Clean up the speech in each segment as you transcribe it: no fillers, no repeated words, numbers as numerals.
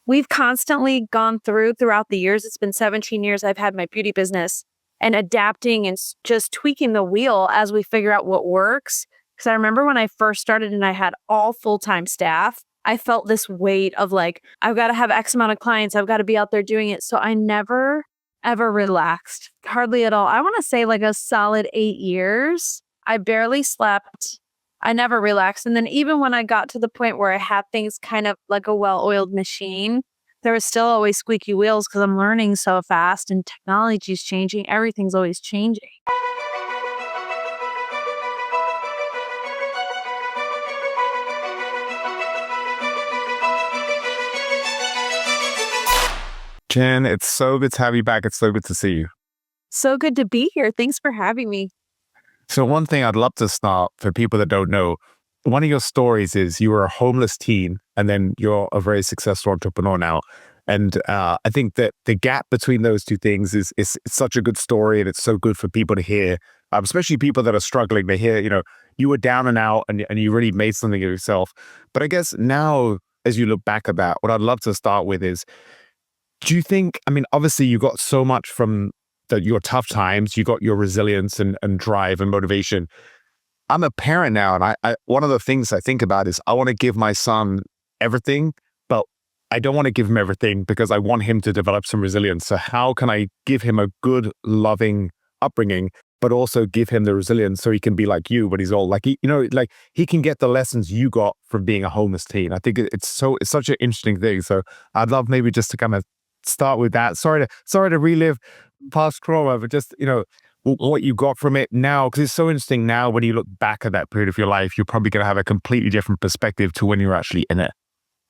we've constantly gone throughout the years. It's been 17 years I've had my beauty business and adapting and just tweaking the wheel as we figure out what works. Because I remember when I first started and I had all full-time staff, I felt this weight of like, I've got to have X amount of clients. I've got to be out there doing it. So I never, ever relaxed, hardly at all. I want to say like a solid 8 years. I barely slept. I never relaxed. And then even when I got to the point where I had things kind of like a well-oiled machine, there was still always squeaky wheels because I'm learning so fast and technology's changing. Everything's always changing. Jen, it's so good to have you back. It's so good to see you. So good to be here. Thanks for having me. So one thing I'd love to start for people that don't know, one of your stories is you were a homeless teen and then you're a very successful entrepreneur now. And I think that the gap between those two things is such a good story, and it's so good for people to hear, especially people that are struggling to hear, you were down and out and you really made something of yourself. But I guess now, as you look back at that, what I'd love to start with is, do you think, I mean, obviously you got so much from your tough times, you got your resilience and drive and motivation. I'm a parent now, and I one of the things I think about is I want to give my son everything, but I don't want to give him everything because I want him to develop some resilience. So how can I give him a good, loving upbringing, but also give him the resilience so he can be like you when he's old? Like, like he can get the lessons you got from being a homeless teen. I think it's such an interesting thing. So I'd love maybe just to kind of start with that. Sorry to relive past trauma, but just, what you got from it now, because it's so interesting now when you look back at that period of your life, you're probably going to have a completely different perspective to when you're actually in it.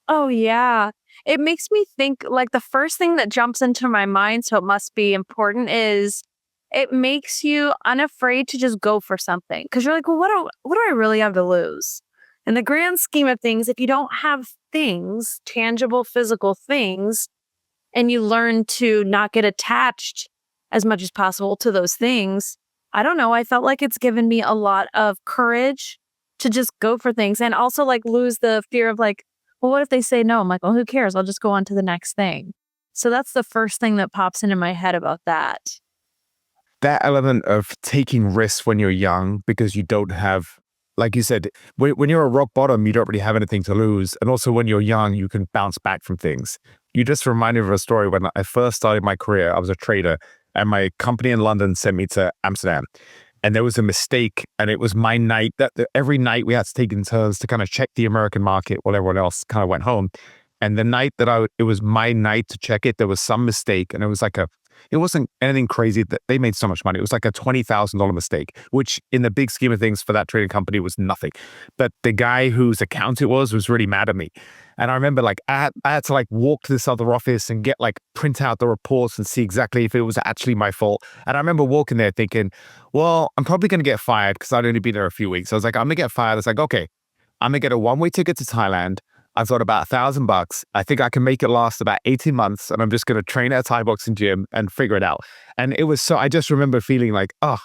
Oh, yeah. It makes me think like the first thing that jumps into my mind, so it must be important, is it makes you unafraid to just go for something. Because you're like, well, what do I really have to lose? In the grand scheme of things, if you don't have things, tangible, physical things, and you learn to not get attached as much as possible to those things, I don't know. I felt like it's given me a lot of courage to just go for things and also like lose the fear of like, well, what if they say no? I'm like, well, who cares? I'll just go on to the next thing. So that's the first thing that pops into my head about that. That element of taking risks when you're young because you don't have, like you said, when you're at rock bottom, you don't really have anything to lose. And also when you're young, you can bounce back from things. You just reminded me of a story. When I first started my career, I was a trader and my company in London sent me to Amsterdam. And there was a mistake, and it was my night that every night we had to take in turns to kind of check the American market while everyone else kind of went home. And the night that it was my night to check it, there was some mistake, and it was like it wasn't anything crazy. That they made so much money. It was like a $20,000 mistake, which in the big scheme of things for that trading company was nothing. But the guy whose account it was really mad at me. And I remember like I had to like walk to this other office and get like print out the reports and see exactly if it was actually my fault. And I remember walking there thinking, well, I'm probably going to get fired because I'd only been there a few weeks. I was like, I'm going to get fired. I was like, okay, I'm going to get a one-way ticket to Thailand. I've got about $1,000. I think I can make it last about 18 months. And I'm just going to train at a Thai boxing gym and figure it out. And it was so, I just remember feeling like, oh,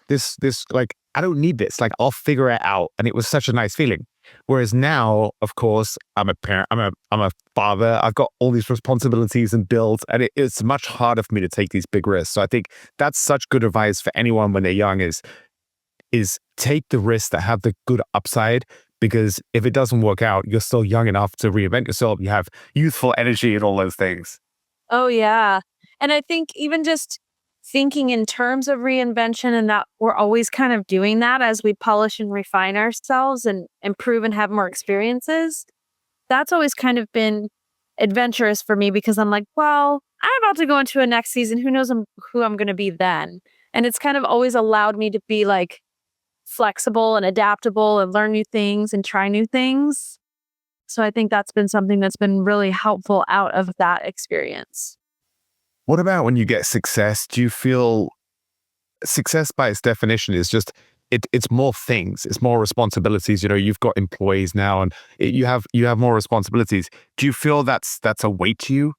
this, like, I don't need this. Like, I'll figure it out. And it was such a nice feeling. Whereas now, of course, I'm a parent, I'm a father. I've got all these responsibilities and bills, and it's much harder for me to take these big risks. So I think that's such good advice for anyone when they're young is take the risks that have the good upside, because if it doesn't work out, you're still young enough to reinvent yourself. You have youthful energy and all those things. Oh, yeah. And I think even just thinking in terms of reinvention and that we're always kind of doing that as we polish and refine ourselves and improve and have more experiences, that's always kind of been adventurous for me because I'm like, well, I'm about to go into a next season. Who knows who I'm going to be then? And it's kind of always allowed me to be like flexible and adaptable and learn new things and try new things. So I think that's been something that's been really helpful out of that experience. What about when you get success? Do you feel success by its definition is just, it's more things, it's more responsibilities. You've got employees now and you have more responsibilities. Do you feel that's a weight to you?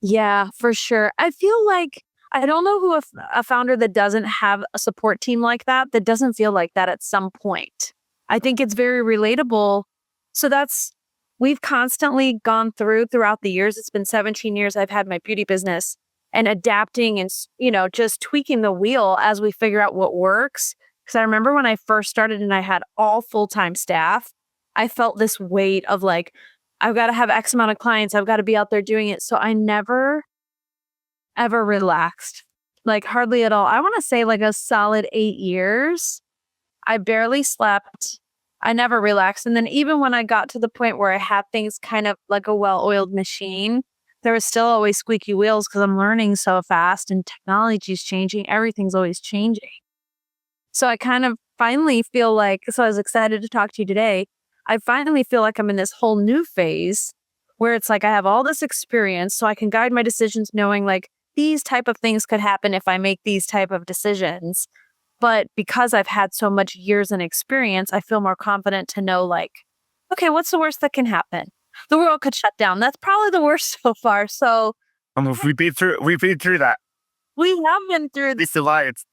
Yeah, for sure. I feel like I don't know who a founder that doesn't have a support team like that doesn't feel like that at some point. I think it's very relatable. So that's we've constantly gone throughout the years. It's been 17 years I've had my beauty business and adapting and, just tweaking the wheel as we figure out what works. Because I remember when I first started and I had all full-time staff, I felt this weight of like, I've got to have X amount of clients. I've got to be out there doing it. So I never, ever relaxed, like hardly at all. I want to say like a solid 8 years. I barely slept. I never relaxed. And then even when I got to the point where I had things kind of like a well-oiled machine, there was still always squeaky wheels because I'm learning so fast and technology's changing. Everything's always changing. So I kind of finally feel like, so I was excited to talk to you today. I finally feel like I'm in this whole new phase where it's like I have all this experience so I can guide my decisions knowing like these type of things could happen if I make these type of decisions. But because I've had so much years and experience, I feel more confident to know like, okay, what's the worst that can happen? The world could shut down. That's probably the worst so far. So We've been through that. we have been through This alliance.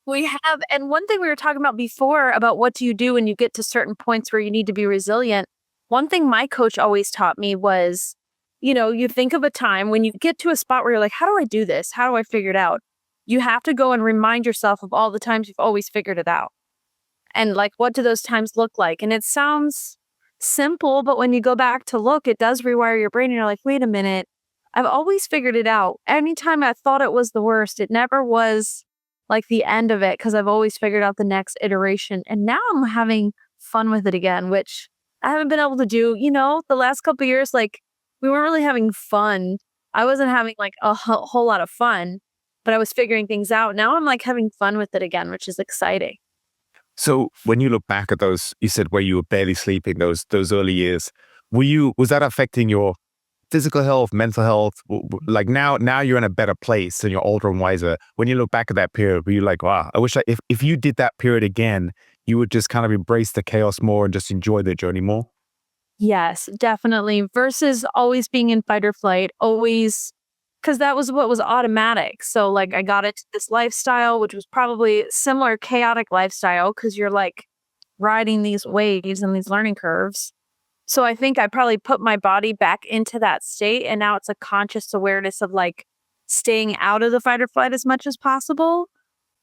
We have. And one thing we were talking about before about what do you do when you get to certain points where you need to be resilient. One thing my coach always taught me was, you think of a time when you get to a spot where you're like, how do I do this? How do I figure it out? You have to go and remind yourself of all the times you've always figured it out. And like, what do those times look like? And it sounds simple, but when you go back to look, it does rewire your brain. And you're like, wait a minute, I've always figured it out. Anytime I thought it was the worst, it never was like the end of it because I've always figured out the next iteration. And now I'm having fun with it again, which I haven't been able to do, the last couple of years, like we weren't really having fun. I wasn't having like a whole lot of fun, but I was figuring things out. Now I'm like having fun with it again, which is exciting. So when you look back at those, you said where you were barely sleeping, those early years, was that affecting your physical health, mental health? Like now you're in a better place and you're older and wiser. When you look back at that period, were you like, wow, I wish if you did that period again, you would just kind of embrace the chaos more and just enjoy the journey more? Yes, definitely. Versus always being in fight or flight, always, because that was what was automatic. So, like, I got into this lifestyle, which was probably similar chaotic lifestyle, because you're like riding these waves and these learning curves. So, I think I probably put my body back into that state. And now it's a conscious awareness of like staying out of the fight or flight as much as possible.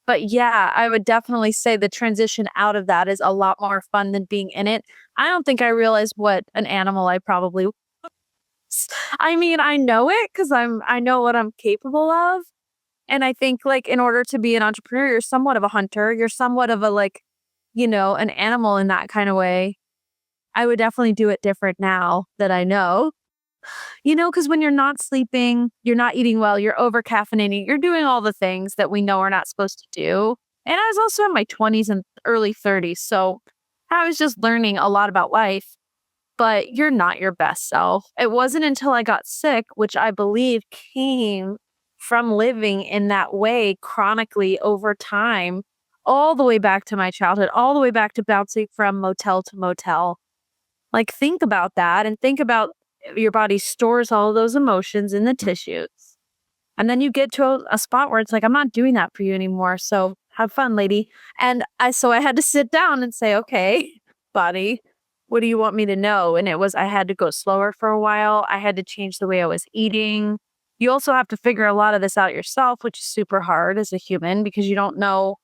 But yeah, I would definitely say the transition out of that is a lot more fun than being in it. I don't think I realized what an animal I probably was. I mean, I know it because I know what I'm capable of. And I think like in order to be an entrepreneur, you're somewhat of a hunter. You're somewhat of a like, an animal in that kind of way. I would definitely do it different now that I know. Because when you're not sleeping, you're not eating well, you're over caffeinating, you're doing all the things that we know we're not supposed to do. And I was also in my 20s and early 30s. So I was just learning a lot about life, but you're not your best self. It wasn't until I got sick, which I believe came from living in that way chronically over time, all the way back to my childhood, all the way back to bouncing from motel to motel. Like, think about that and think about your body stores all of those emotions in the tissues. And then you get to a spot where it's like, I'm not doing that for you anymore. So have fun, lady. And I had to sit down and say, okay, body, what do you want me to know? And I had to go slower for a while. I had to change the way I was eating. You also have to figure a lot of this out yourself, which is super hard as a human because you don't know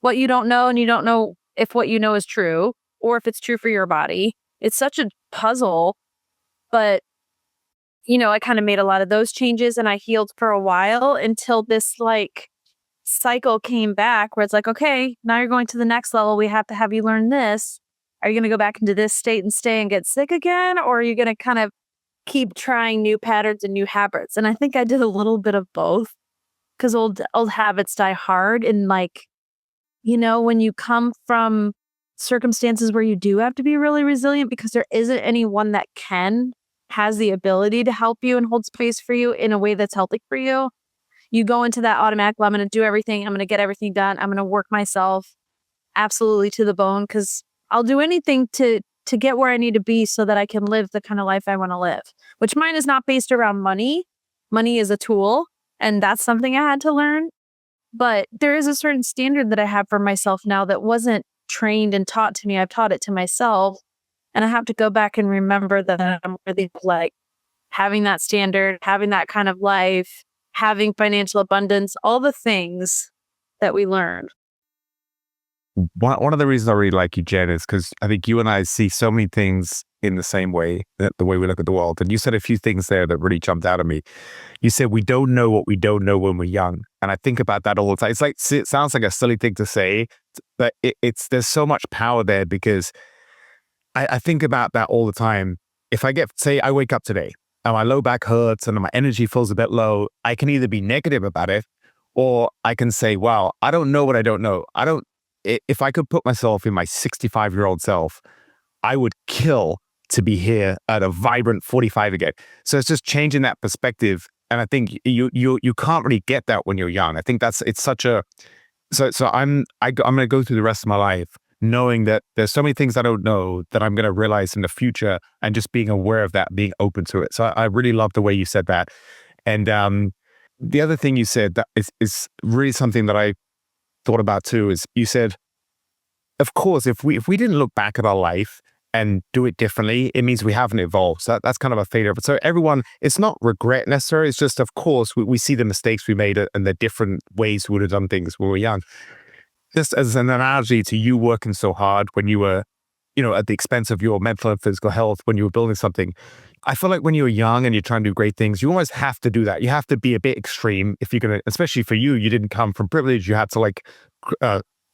what you don't know and you don't know if what you know is true or if it's true for your body. It's such a puzzle, but I kind of made a lot of those changes and I healed for a while until this like cycle came back where it's like, okay, now you're going to the next level. We have to have you learn this. Are you going to go back into this state and stay and get sick again? Or are you going to kind of keep trying new patterns and new habits? And I think I did a little bit of both because old habits die hard. And like, when you come from circumstances where you do have to be really resilient because there isn't anyone that has the ability to help you and hold space for you in a way that's healthy for you. You go into that automatic, well, I'm going to do everything. I'm going to get everything done. I'm going to work myself absolutely to the bone because I'll do anything to get where I need to be so that I can live the kind of life I want to live, which mine is not based around money. Money is a tool, and that's something I had to learn. But there is a certain standard that I have for myself now that wasn't trained and taught to me. I've taught it to myself. And I have to go back and remember that I'm worthy of like having that standard, having that kind of life, having financial abundance, all the things that we learn. One of the reasons I really like you, Jen, is because I think you and I see so many things in the same way, that the way we look at the world. And you said a few things there that really jumped out at me. You said we don't know what we don't know when we're young, and I think about that all the time. It's like, it sounds like a silly thing to say, but it's there's so much power there, because I think about that all the time. If I say I wake up today and my low back hurts and my energy feels a bit low, I can either be negative about it, or I can say, wow, I don't know what I don't know. If I could put myself in my 65-year-old self, I would kill to be here at a vibrant 45 again. So it's just changing that perspective. And I think you can't really get that when you're young. I think it's such a, I'm going to go through the rest of my life knowing that there's so many things I don't know that I'm going to realize in the future, and just being aware of that, being open to it. So I really love the way you said that. And the other thing you said that is really something that I thought about too, is you said, of course, if we didn't look back at our life and do it differently, it means we haven't evolved. So that's kind of a failure. But so everyone, it's not regret necessarily. It's just, of course, we see the mistakes we made and the different ways we would have done things when we were young. Just as an analogy to you working so hard when you were, at the expense of your mental and physical health when you were building something. I feel like when you're young and you're trying to do great things, you always have to do that. You have to be a bit extreme if you're going to, especially for you, you didn't come from privilege. You had to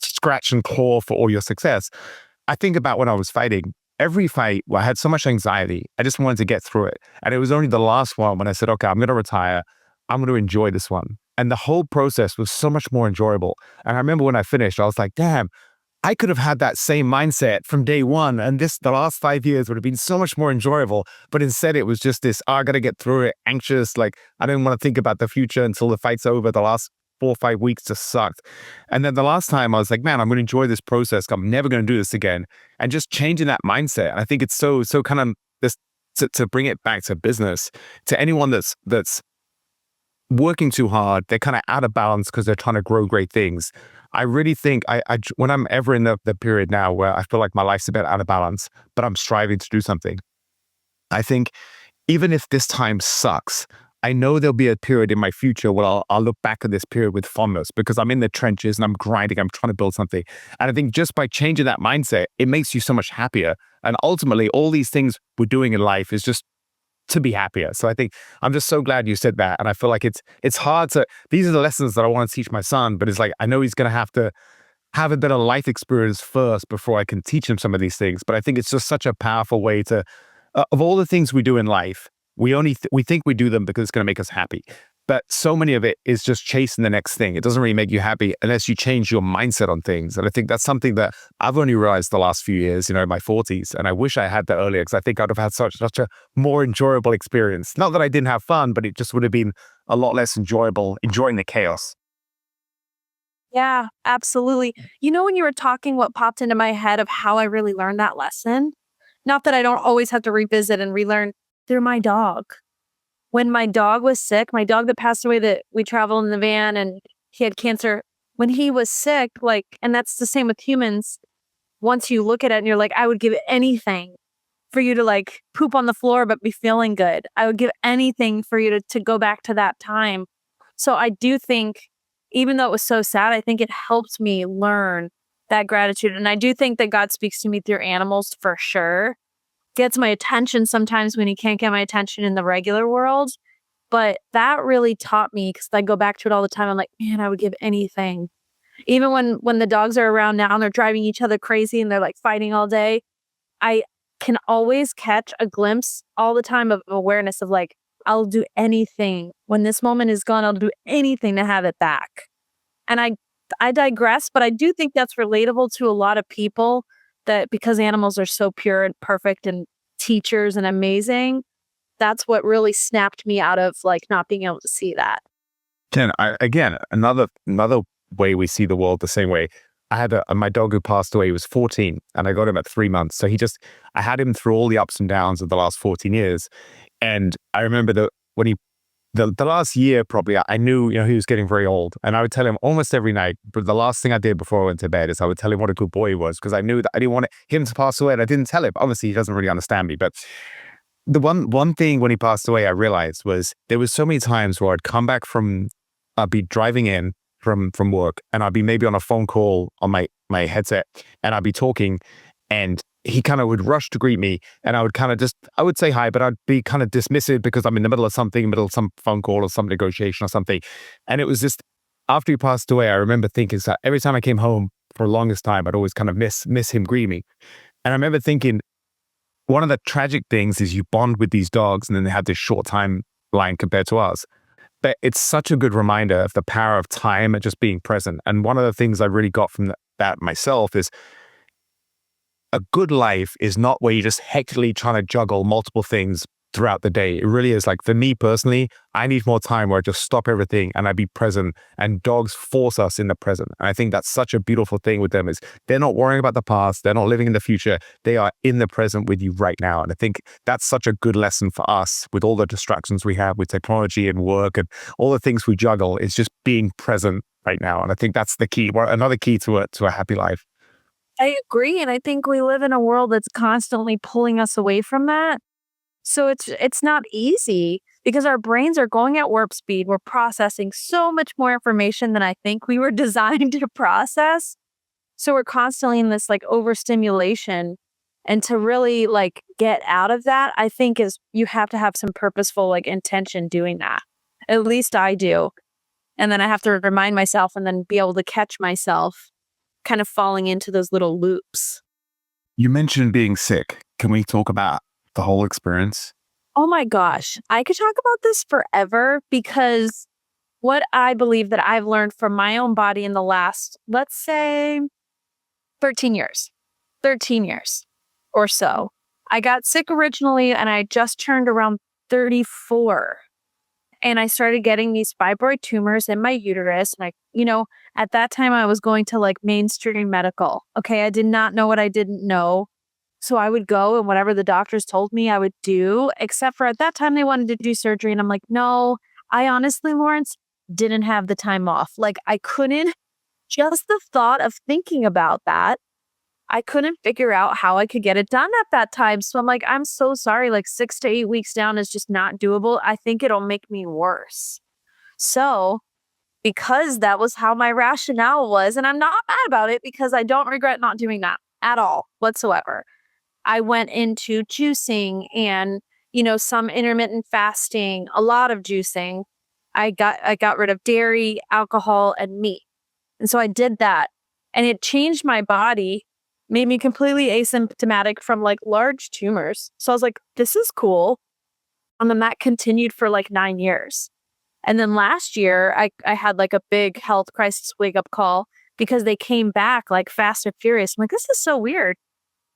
scratch and claw for all your success. I think about when I was fighting, every fight, I had so much anxiety. I just wanted to get through it. And it was only the last one when I said, okay, I'm going to retire. I'm going to enjoy this one. And the whole process was so much more enjoyable. And I remember when I finished, I was like, damn, I could have had that same mindset from day one. And the last 5 years would have been so much more enjoyable. But instead it was just this, I got to get through it, anxious. Like I didn't want to think about the future until the fight's over. The last 4 or 5 weeks just sucked. And then the last time I was like, man, I'm going to enjoy this process. I'm never going to do this again. And just changing that mindset. And I think it's so kind of this, to bring it back to business, to anyone that's working too hard, they're kind of out of balance because they're trying to grow great things. I really think when I'm ever in the period now where I feel like my life's a bit out of balance, but I'm striving to do something, I think even if this time sucks, I know there'll be a period in my future where I'll look back at this period with fondness, because I'm in the trenches and I'm grinding, I'm trying to build something. And I think just by changing that mindset, it makes you so much happier. And ultimately, all these things we're doing in life is just to be happier. So I think I'm just so glad you said that. And I feel like it's hard these are the lessons that I want to teach my son, but it's like, I know he's going to have a bit of life experience first before I can teach him some of these things. But I think it's just such a powerful way to, of all the things we do in life, we think we do them because it's going to make us happy. But so many of it is just chasing the next thing. It doesn't really make you happy unless you change your mindset on things. And I think that's something that I've only realized the last few years, in my 40s. And I wish I had that earlier, because I think I'd have had such a more enjoyable experience. Not that I didn't have fun, but it just would have been a lot less enjoyable, enjoying the chaos. Yeah, absolutely. When you were talking, what popped into my head of how I really learned that lesson, not that I don't always have to revisit and relearn, through my dog. When my dog was sick, my dog that passed away, that we traveled in the van and he had cancer, when he was sick, and that's the same with humans. Once you look at it and you're like, I would give anything for you to poop on the floor, but be feeling good. I would give anything for you to go back to that time. So I do think, even though it was so sad, I think it helped me learn that gratitude. And I do think that God speaks to me through animals for sure. Gets my attention sometimes when he can't get my attention in the regular world. But that really taught me, because I go back to it all the time. I'm like, man, I would give anything. Even when the dogs are around now and they're driving each other crazy and they're fighting all day, I can always catch a glimpse all the time of awareness of I'll do anything. When this moment is gone, I'll do anything to have it back. And I digress, but I do think that's relatable to a lot of people, that because animals are so pure and perfect and teachers and amazing, that's what really snapped me out of not being able to see that. Jen, again, another way we see the world the same way. I had my dog who passed away. He was 14, and I got him at 3 months. So I had him through all the ups and downs of the last 14 years. And I remember that when he the last year, probably, I knew, he was getting very old. And I would tell him almost every night. But the last thing I did before I went to bed is I would tell him what a good boy he was, because I knew that I didn't want him to pass away. And I didn't tell him. Obviously, he doesn't really understand me. But the one thing when he passed away, I realized was there was so many times where I'd be driving in from work, and I'd be maybe on a phone call on my headset, and I'd be talking, and he kind of would rush to greet me, and I would kind of I would say hi, but I'd be kind of dismissive because I'm in the middle of something, middle of some phone call or some negotiation or something. And it was just, after he passed away, I remember thinking, so every time I came home for the longest time, I'd always kind of miss him greeting me. And I remember thinking, one of the tragic things is you bond with these dogs and then they have this short timeline compared to us. But it's such a good reminder of the power of time and just being present. And one of the things I really got from that myself is, a good life is not where you're just hectically trying to juggle multiple things throughout the day. It really is, like, for me personally, I need more time where I just stop everything and I be present, and dogs force us in the present. And I think that's such a beautiful thing with them, is they're not worrying about the past. They're not living in the future. They are in the present with you right now. And I think that's such a good lesson for us with all the distractions we have with technology and work and all the things we juggle, is just being present right now. And I think that's the key, another key to a happy life. I agree, and I think we live in a world that's constantly pulling us away from that. So it's not easy because our brains are going at warp speed. We're processing so much more information than I think we were designed to process. So we're constantly in this like overstimulation. And to really like get out of that, I think is you have to have some purposeful like intention doing that. At least I do. And then I have to remind myself and then be able to catch myself kind of falling into those little loops. You mentioned being sick. Can we talk about the whole experience? Oh my gosh, I could talk about this forever because what I believe that I've learned from my own body in the last, let's say, 13 years, 13 years or so. I got sick originally and I just turned around 34. And I started getting these fibroid tumors in my uterus. And at that time I was going to like mainstream medical. Okay. I did not know what I didn't know. So I would go and whatever the doctors told me I would do, except for at that time they wanted to do surgery. And I'm like, no, I honestly, Lawrence, didn't have the time off. Like I couldn't, just the thought of thinking about that, I couldn't figure out how I could get it done at that time. So I'm like, I'm so sorry. Like 6 to 8 weeks down is just not doable. I think it'll make me worse. So because that was how my rationale was, and I'm not mad about it because I don't regret not doing that at all whatsoever. I went into juicing and, some intermittent fasting, a lot of juicing. I got rid of dairy, alcohol, and meat. And so I did that and it changed my body, made me completely asymptomatic from like large tumors. So I was like, this is cool. And then that continued for like 9 years. And then last year, I had like a big health crisis wake up call because they came back like fast and furious. I'm like, this is so weird.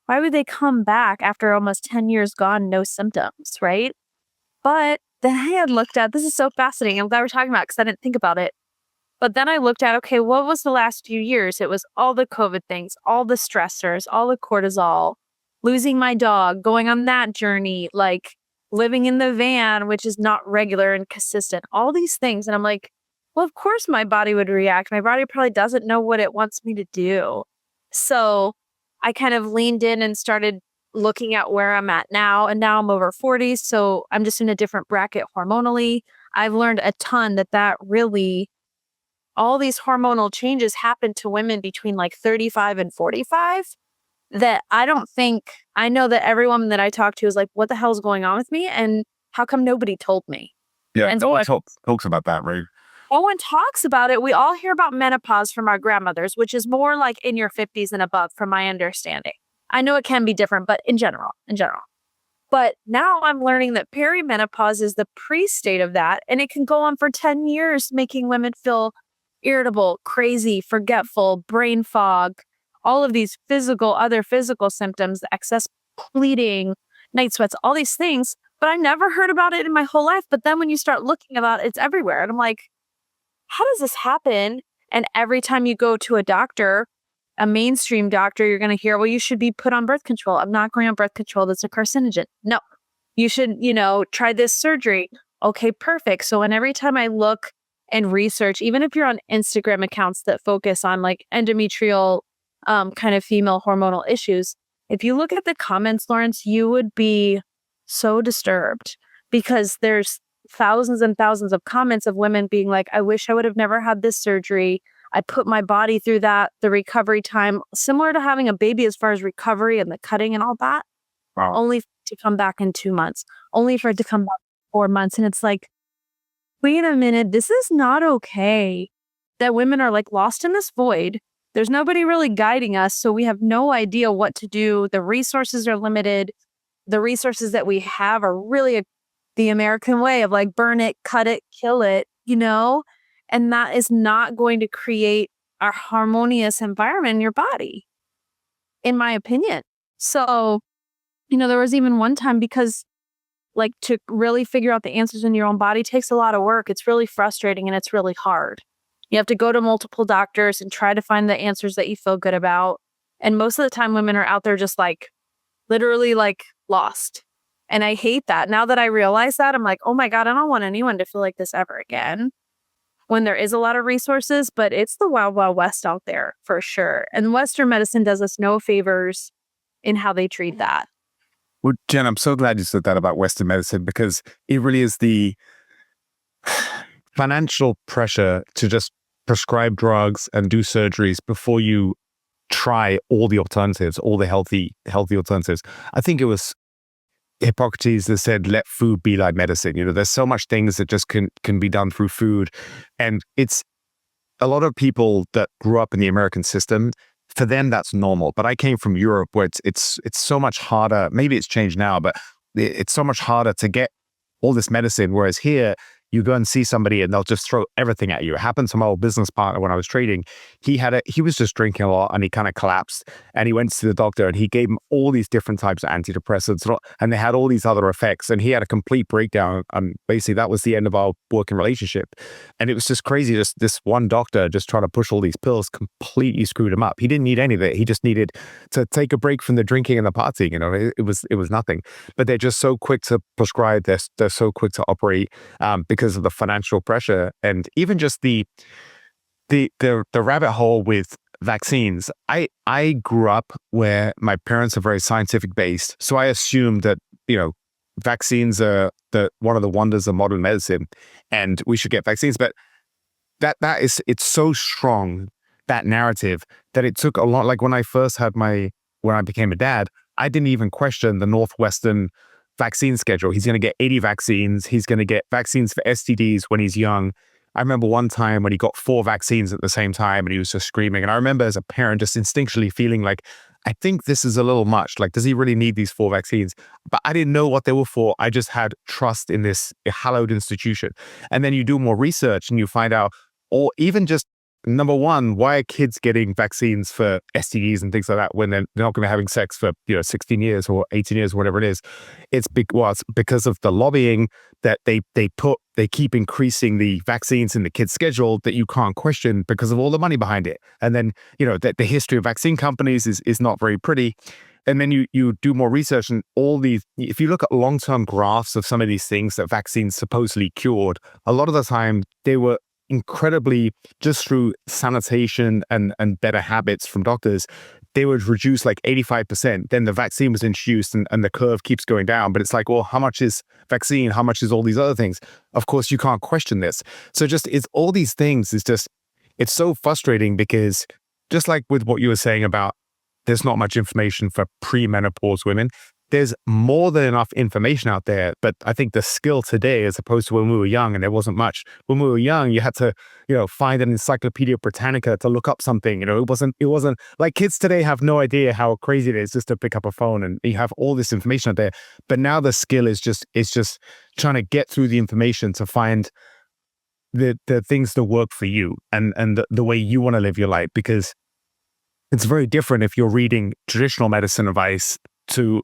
Why would they come back after almost 10 years gone, no symptoms, right? But then I had looked at, this is so fascinating. I'm glad we're talking about it because I didn't think about it. But then I looked at, okay, what was the last few years? It was all the COVID things, all the stressors, all the cortisol, losing my dog, going on that journey, like living in the van, which is not regular and consistent, all these things. And I'm like, well, of course my body would react. My body probably doesn't know what it wants me to do. So I kind of leaned in and started looking at where I'm at now. And now I'm over 40. So I'm just in a different bracket hormonally. I've learned a ton that really, all these hormonal changes happen to women between like 35 and 45 that I know that every woman that I talk to is like, what the hell is going on with me? And how come nobody told me? Yeah, And no so one talks about that, right? no one talks about it. We all hear about menopause from our grandmothers, which is more like in your 50s and above, from my understanding. I know it can be different, but in general. But now I'm learning that perimenopause is the pre-state of that, and it can go on for 10 years, making women feel irritable, crazy, forgetful, brain fog, all of these other physical symptoms, excess bleeding, night sweats, all these things. But I never heard about it in my whole life. But then when you start looking about it, it's everywhere. And I'm like, how does this happen? And every time you go to a doctor, a mainstream doctor, you're going to hear, well, you should be put on birth control. I'm not going on birth control. That's a carcinogen. No, you should, try this surgery. Okay, perfect. So, and every time I look and research, even if you're on Instagram accounts that focus on like endometrial kind of female hormonal issues, if you look at the comments, Lawrence, you would be so disturbed because there's thousands and thousands of comments of women being like, I wish I would have never had this surgery. I put my body through that, the recovery time, similar to having a baby as far as recovery and the cutting and all that, Wow. only to come back in 2 months, only for it to come back in 4 months. And it's like, wait a minute, this is not okay that women are like lost in this void. There's nobody really guiding us. So we have no idea what to do. The resources are limited. The resources that we have are really the American way of like burn it, cut it, kill it, you know? And that is not going to create a harmonious environment in your body, in my opinion. So, there was even one time because like to really figure out the answers in your own body takes a lot of work. It's really frustrating and it's really hard. You have to go to multiple doctors and try to find the answers that you feel good about. And most of the time, women are out there just like literally like lost. And I hate that. Now that I realize that, I'm like, oh my God, I don't want anyone to feel like this ever again when there is a lot of resources, but it's the wild, wild west out there for sure. And Western medicine does us no favors in how they treat that. Well, Jen, I'm so glad you said that about Western medicine because it really is the financial pressure to just prescribe drugs and do surgeries before you try all the alternatives, all the healthy alternatives. I think it was Hippocrates that said, let food be like medicine. There's so much things that just can be done through food. And it's a lot of people that grew up in the American system, for them, that's normal. But I came from Europe where it's so much harder. Maybe it's changed now, but it's so much harder to get all this medicine. Whereas here, you go and see somebody and they'll just throw everything at you. It happened to my old business partner when I was trading. He was just drinking a lot and he kind of collapsed and he went to the doctor and he gave him all these different types of antidepressants and they had all these other effects and he had a complete breakdown. And basically that was the end of our working relationship. And it was just crazy. Just this one doctor just trying to push all these pills completely screwed him up. He didn't need any of it. He just needed to take a break from the drinking and the partying. It was nothing. But they're just so quick to prescribe. They're so quick to operate because of the financial pressure and even just the rabbit hole with vaccines. I grew up where my parents are very scientific based, so I assumed that vaccines are one of the wonders of modern medicine, and we should get vaccines. But it's so strong, that narrative, that it took a lot. Like when I became a dad, I didn't even question the Northwestern vaccine schedule. He's going to get 80 vaccines. He's going to get vaccines for STDs when he's young. I remember one time when he got 4 vaccines at the same time and he was just screaming. And I remember as a parent just instinctually feeling like, I think this is a little much. Like, does he really need these 4 vaccines? But I didn't know what they were for. I just had trust in this hallowed institution. And then you do more research and you find out, or even just number one, why are kids getting vaccines for STDs and things like that when they're not going to be having sex for 16 years or 18 years or whatever it is? It's because of the lobbying that they keep increasing the vaccines in the kids' schedule that you can't question because of all the money behind it. And then the history of vaccine companies is not very pretty. And then you do more research and all these, if you look at long-term graphs of some of these things that vaccines supposedly cured, a lot of the time they were incredibly, just through sanitation and better habits from doctors, they would reduce like 85%. Then the vaccine was introduced and the curve keeps going down. But it's like, well, how much is vaccine? How much is all these other things? Of course, you can't question this. So it's all these things it's so frustrating because just like with what you were saying about there's not much information for premenopause women, there's more than enough information out there. But I think the skill today, as opposed to when we were young and there wasn't much, when we were young, you had to, find an Encyclopedia Britannica to look up something. It wasn't like kids today have no idea how crazy it is just to pick up a phone and you have all this information out there. But now the skill is just trying to get through the information to find the things that work for you and the way you want to live your life, because it's very different if you're reading traditional medicine advice to,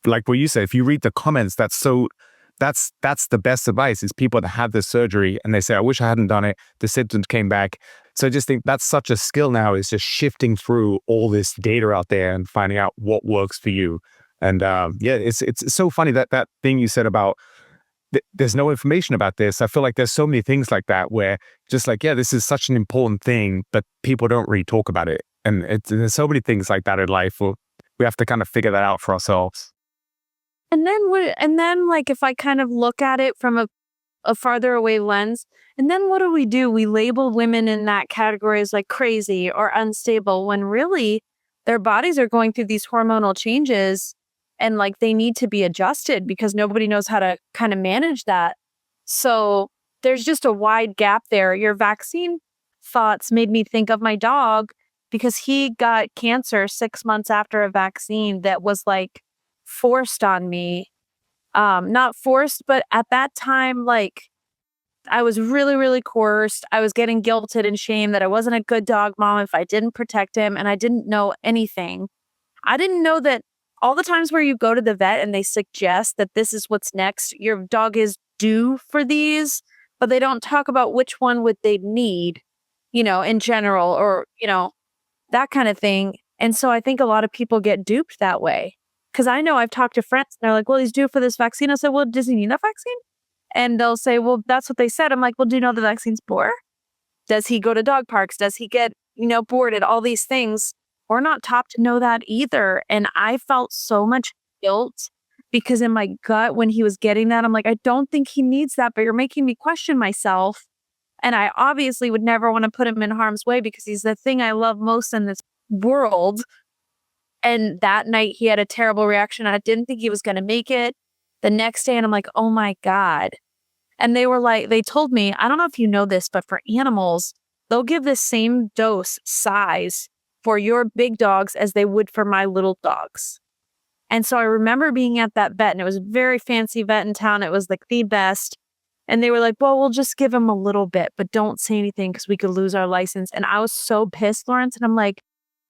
like what you say, if you read the comments, that's the best advice, is people that have this surgery and they say, I wish I hadn't done it. The symptoms came back. So I just think that's such a skill now, is just shifting through all this data out there and finding out what works for you. And it's so funny that thing you said about there's no information about this. I feel like there's so many things like that where just like, yeah, this is such an important thing, but people don't really talk about it. And there's so many things like that in life where we have to kind of figure that out for ourselves. And then like if I kind of look at it from a farther away lens, and then what do? We label women in that category as like crazy or unstable when really their bodies are going through these hormonal changes and like they need to be adjusted because nobody knows how to kind of manage that. So there's just a wide gap there. Your vaccine thoughts made me think of my dog because he got cancer 6 months after a vaccine that was like forced on me. Not forced, but at that time, like I was really, really coerced. I was getting guilted and shamed that I wasn't a good dog mom if I didn't protect him, and I didn't know anything. I didn't know that all the times where you go to the vet and they suggest that this is what's next, your dog is due for these, but they don't talk about which one would they need, in general, or, that kind of thing. And so I think a lot of people get duped that way. Because I know I've talked to friends and they're like, well, he's due for this vaccine. I said, well, does he need a vaccine? And they'll say, well, that's what they said. I'm like, well, do you know the vaccine's for? Does he go to dog parks? Does he get, boarded? All these things. We're not taught to know that either. And I felt so much guilt because in my gut, when he was getting that, I'm like, I don't think he needs that, but you're making me question myself. And I obviously would never want to put him in harm's way because he's the thing I love most in this world. And that night he had a terrible reaction. I didn't think he was going to make it. The next day, and I'm like, oh my God. And they told me, I don't know if you know this, but for animals, they'll give the same dose size for your big dogs as they would for my little dogs. And so I remember being at that vet, and it was a very fancy vet in town. It was like the best. And they were like, well, we'll just give him a little bit, but don't say anything because we could lose our license. And I was so pissed, Lawrence. And I'm like,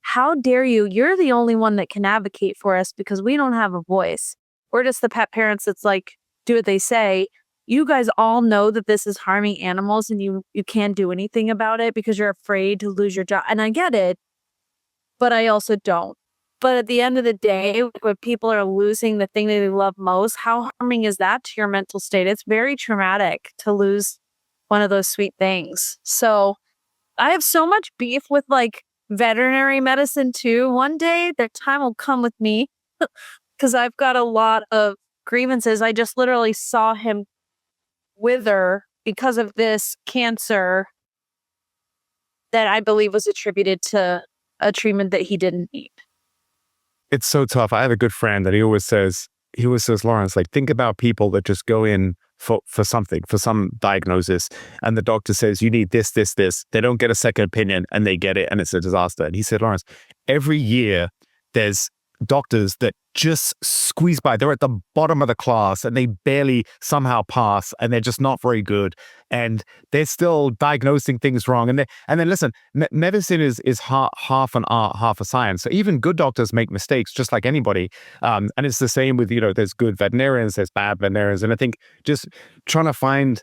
how dare you? You're the only one that can advocate for us because we don't have a voice. We're just the pet parents that's like, do what they say. You guys all know that this is harming animals and you can't do anything about it because you're afraid to lose your job. And I get it, but I also don't. But at the end of the day, when people are losing the thing that they love most, how harming is that to your mental state? It's very traumatic to lose one of those sweet things. So I have so much beef with like veterinary medicine too. One day their time will come with me because I've got a lot of grievances. I just literally saw him wither because of this cancer that I believe was attributed to a treatment that he didn't need. It's so tough. I have a good friend that he always says, Lawrence, like, think about people that just go in for something, for some diagnosis, and the doctor says, you need this, this, this. They don't get a second opinion and they get it and it's a disaster. And he said, Lawrence, every year there's doctors that just squeeze by. They're at the bottom of the class and they barely somehow pass and they're just not very good. And they're still diagnosing things wrong. And then listen, medicine is half an art, half a science. So even good doctors make mistakes just like anybody. And it's the same with, there's good veterinarians, there's bad veterinarians. And I think just trying to find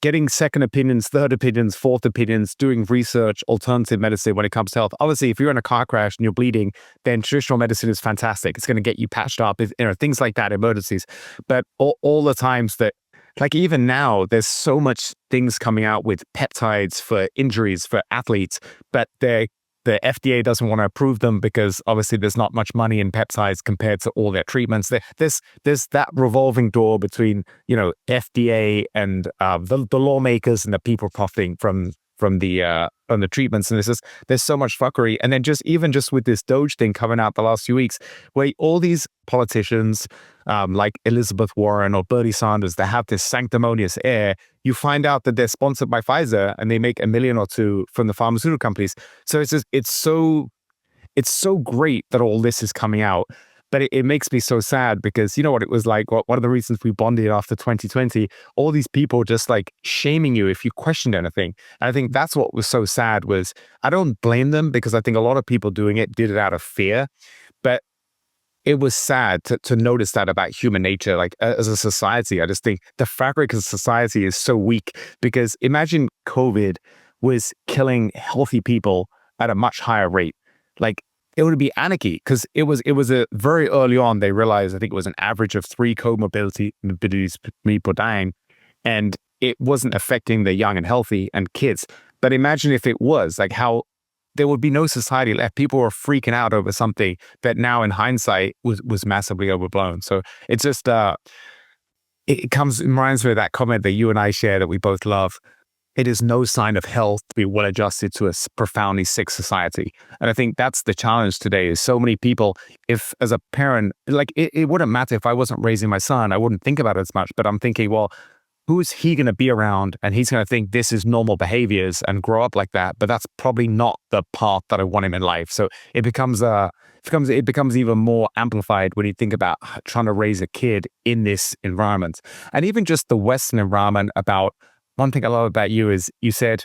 getting second opinions, third opinions, fourth opinions, doing research, alternative medicine when it comes to health. Obviously, if you're in a car crash and you're bleeding, then traditional medicine is fantastic. It's going to get you patched up, things like that, emergencies. But all the times that, like even now, there's so much things coming out with peptides for injuries for athletes, but the FDA doesn't want to approve them because obviously there's not much money in peptides compared to all their treatments. There's that revolving door between, FDA and the lawmakers and the people profiting from the treatments. And there's so much fuckery. And then just with this Doge thing coming out the last few weeks, where all these politicians like Elizabeth Warren or Bernie Sanders, that have this sanctimonious air, you find out that they're sponsored by Pfizer and they make $1 million or $2 million from the pharmaceutical companies. So it's so great that all this is coming out. But it makes me so sad because you know what it was like. One of the reasons we bonded after 2020, all these people just like shaming you if you questioned anything. And I think that's what was so sad. Was I don't blame them because I think a lot of people doing it did it out of fear. But it was sad to notice that about human nature. Like as a society, I just think the fabric of society is so weak because imagine COVID was killing healthy people at a much higher rate. Like it would be anarchy, because it was a very early on they realized, I think it was an average of 3 comorbidities people dying, and it wasn't affecting the young and healthy and kids. But imagine if it was, like, how there would be no society left. People were freaking out over something that now in hindsight was massively overblown. So it's just it reminds me of that comment that you and I share that we both love. It is no sign of health to be well adjusted to a profoundly sick society. And I think that's the challenge today, is so many people, if as a parent, like it wouldn't matter if I wasn't raising my son, I wouldn't think about it as much, but I'm thinking, well, who's he going to be around? And he's going to think this is normal behaviors and grow up like that. But that's probably not the path that I want him in life. So it becomes even more amplified when you think about trying to raise a kid in this environment. And even just the Western environment. About one thing I love about you is you said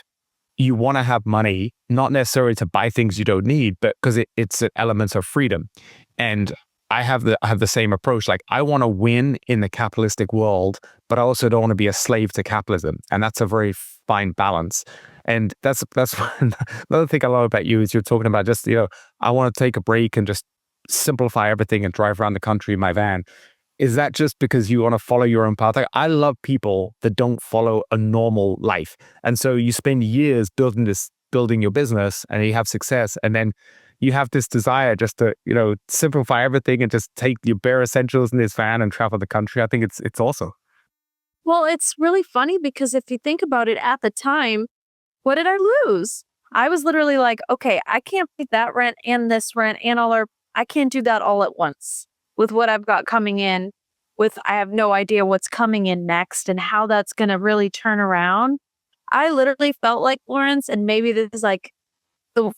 you want to have money, not necessarily to buy things you don't need, but because it's an element of freedom. And I have the same approach. Like, I want to win in the capitalistic world, but I also don't want to be a slave to capitalism. And that's a very fine balance. And that's another thing I love about you is you're talking about just, I want to take a break and just simplify everything and drive around the country in my van. Is that just because you want to follow your own path? Like, I love people that don't follow a normal life. And so you spend years building your business and you have success. And then you have this desire just to, simplify everything and just take your bare essentials in this van and travel the country. I think it's awesome. Well, it's really funny because if you think about it at the time, what did I lose? I was literally like, okay, I can't pay that rent and this rent and I can't do that all at once with what I've got coming in. I have no idea what's coming in next and how that's going to really turn around. I literally felt like Lawrence, and maybe this is like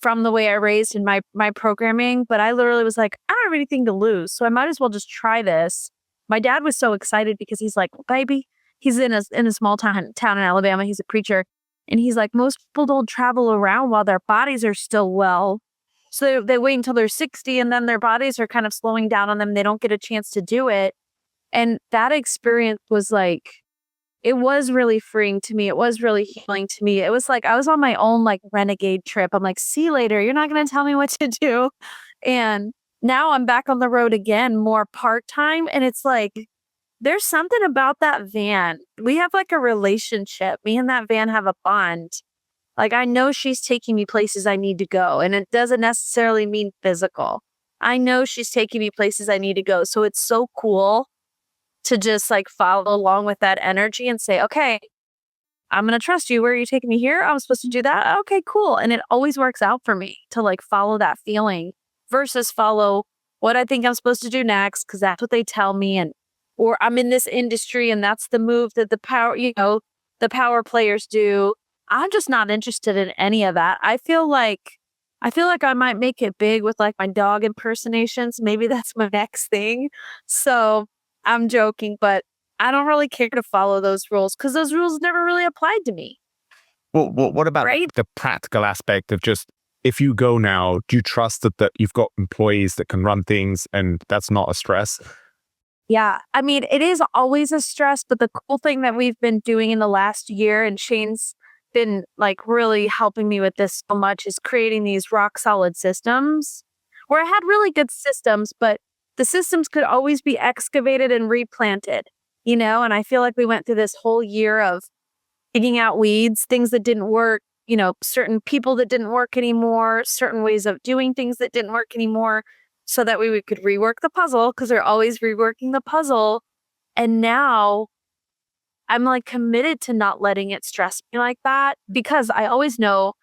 from the way I raised in my programming, but I literally was like, I don't have anything to lose, so I might as well just try this. My dad was so excited because he's like, well, baby, he's in a small town in Alabama. He's a preacher, and he's like, most people don't travel around while their bodies are still well. So they wait until they're 60, and then their bodies are kind of slowing down on them. They don't get a chance to do it. And that experience was like, it was really freeing to me. It was really healing to me. It was like I was on my own like renegade trip. I'm like, see you later. You're not going to tell me what to do. And now I'm back on the road again, more part-time. And it's like, there's something about that van. We have like a relationship. Me and that van have a bond. Like, I know she's taking me places I need to go. And it doesn't necessarily mean physical. I know she's taking me places I need to go. So it's so cool to just like follow along with that energy and say, okay, I'm going to trust you. Where are you taking me here? I'm supposed to do that. Okay, cool. And it always works out for me to like follow that feeling versus follow what I think I'm supposed to do next, because that's what they tell me. Or I'm in this industry and that's the move that the power players do. I'm just not interested in any of that. I feel like I might make it big with like my dog impersonations. Maybe that's my next thing. So I'm joking, but I don't really care to follow those rules because those rules never really applied to me. Well, what about Right? the practical aspect of just, if you go now, do you trust that you've got employees that can run things and that's not a stress? Yeah. I mean, it is always a stress, but the cool thing that we've been doing in the last year, and Shane's been like really helping me with this so much, is creating these rock solid systems where I had really good systems, but the systems could always be excavated and replanted, and I feel like we went through this whole year of digging out weeds, things that didn't work, certain people that didn't work anymore, certain ways of doing things that didn't work anymore, so that we could rework the puzzle because we're always reworking the puzzle. And now I'm like committed to not letting it stress me like that, because I always know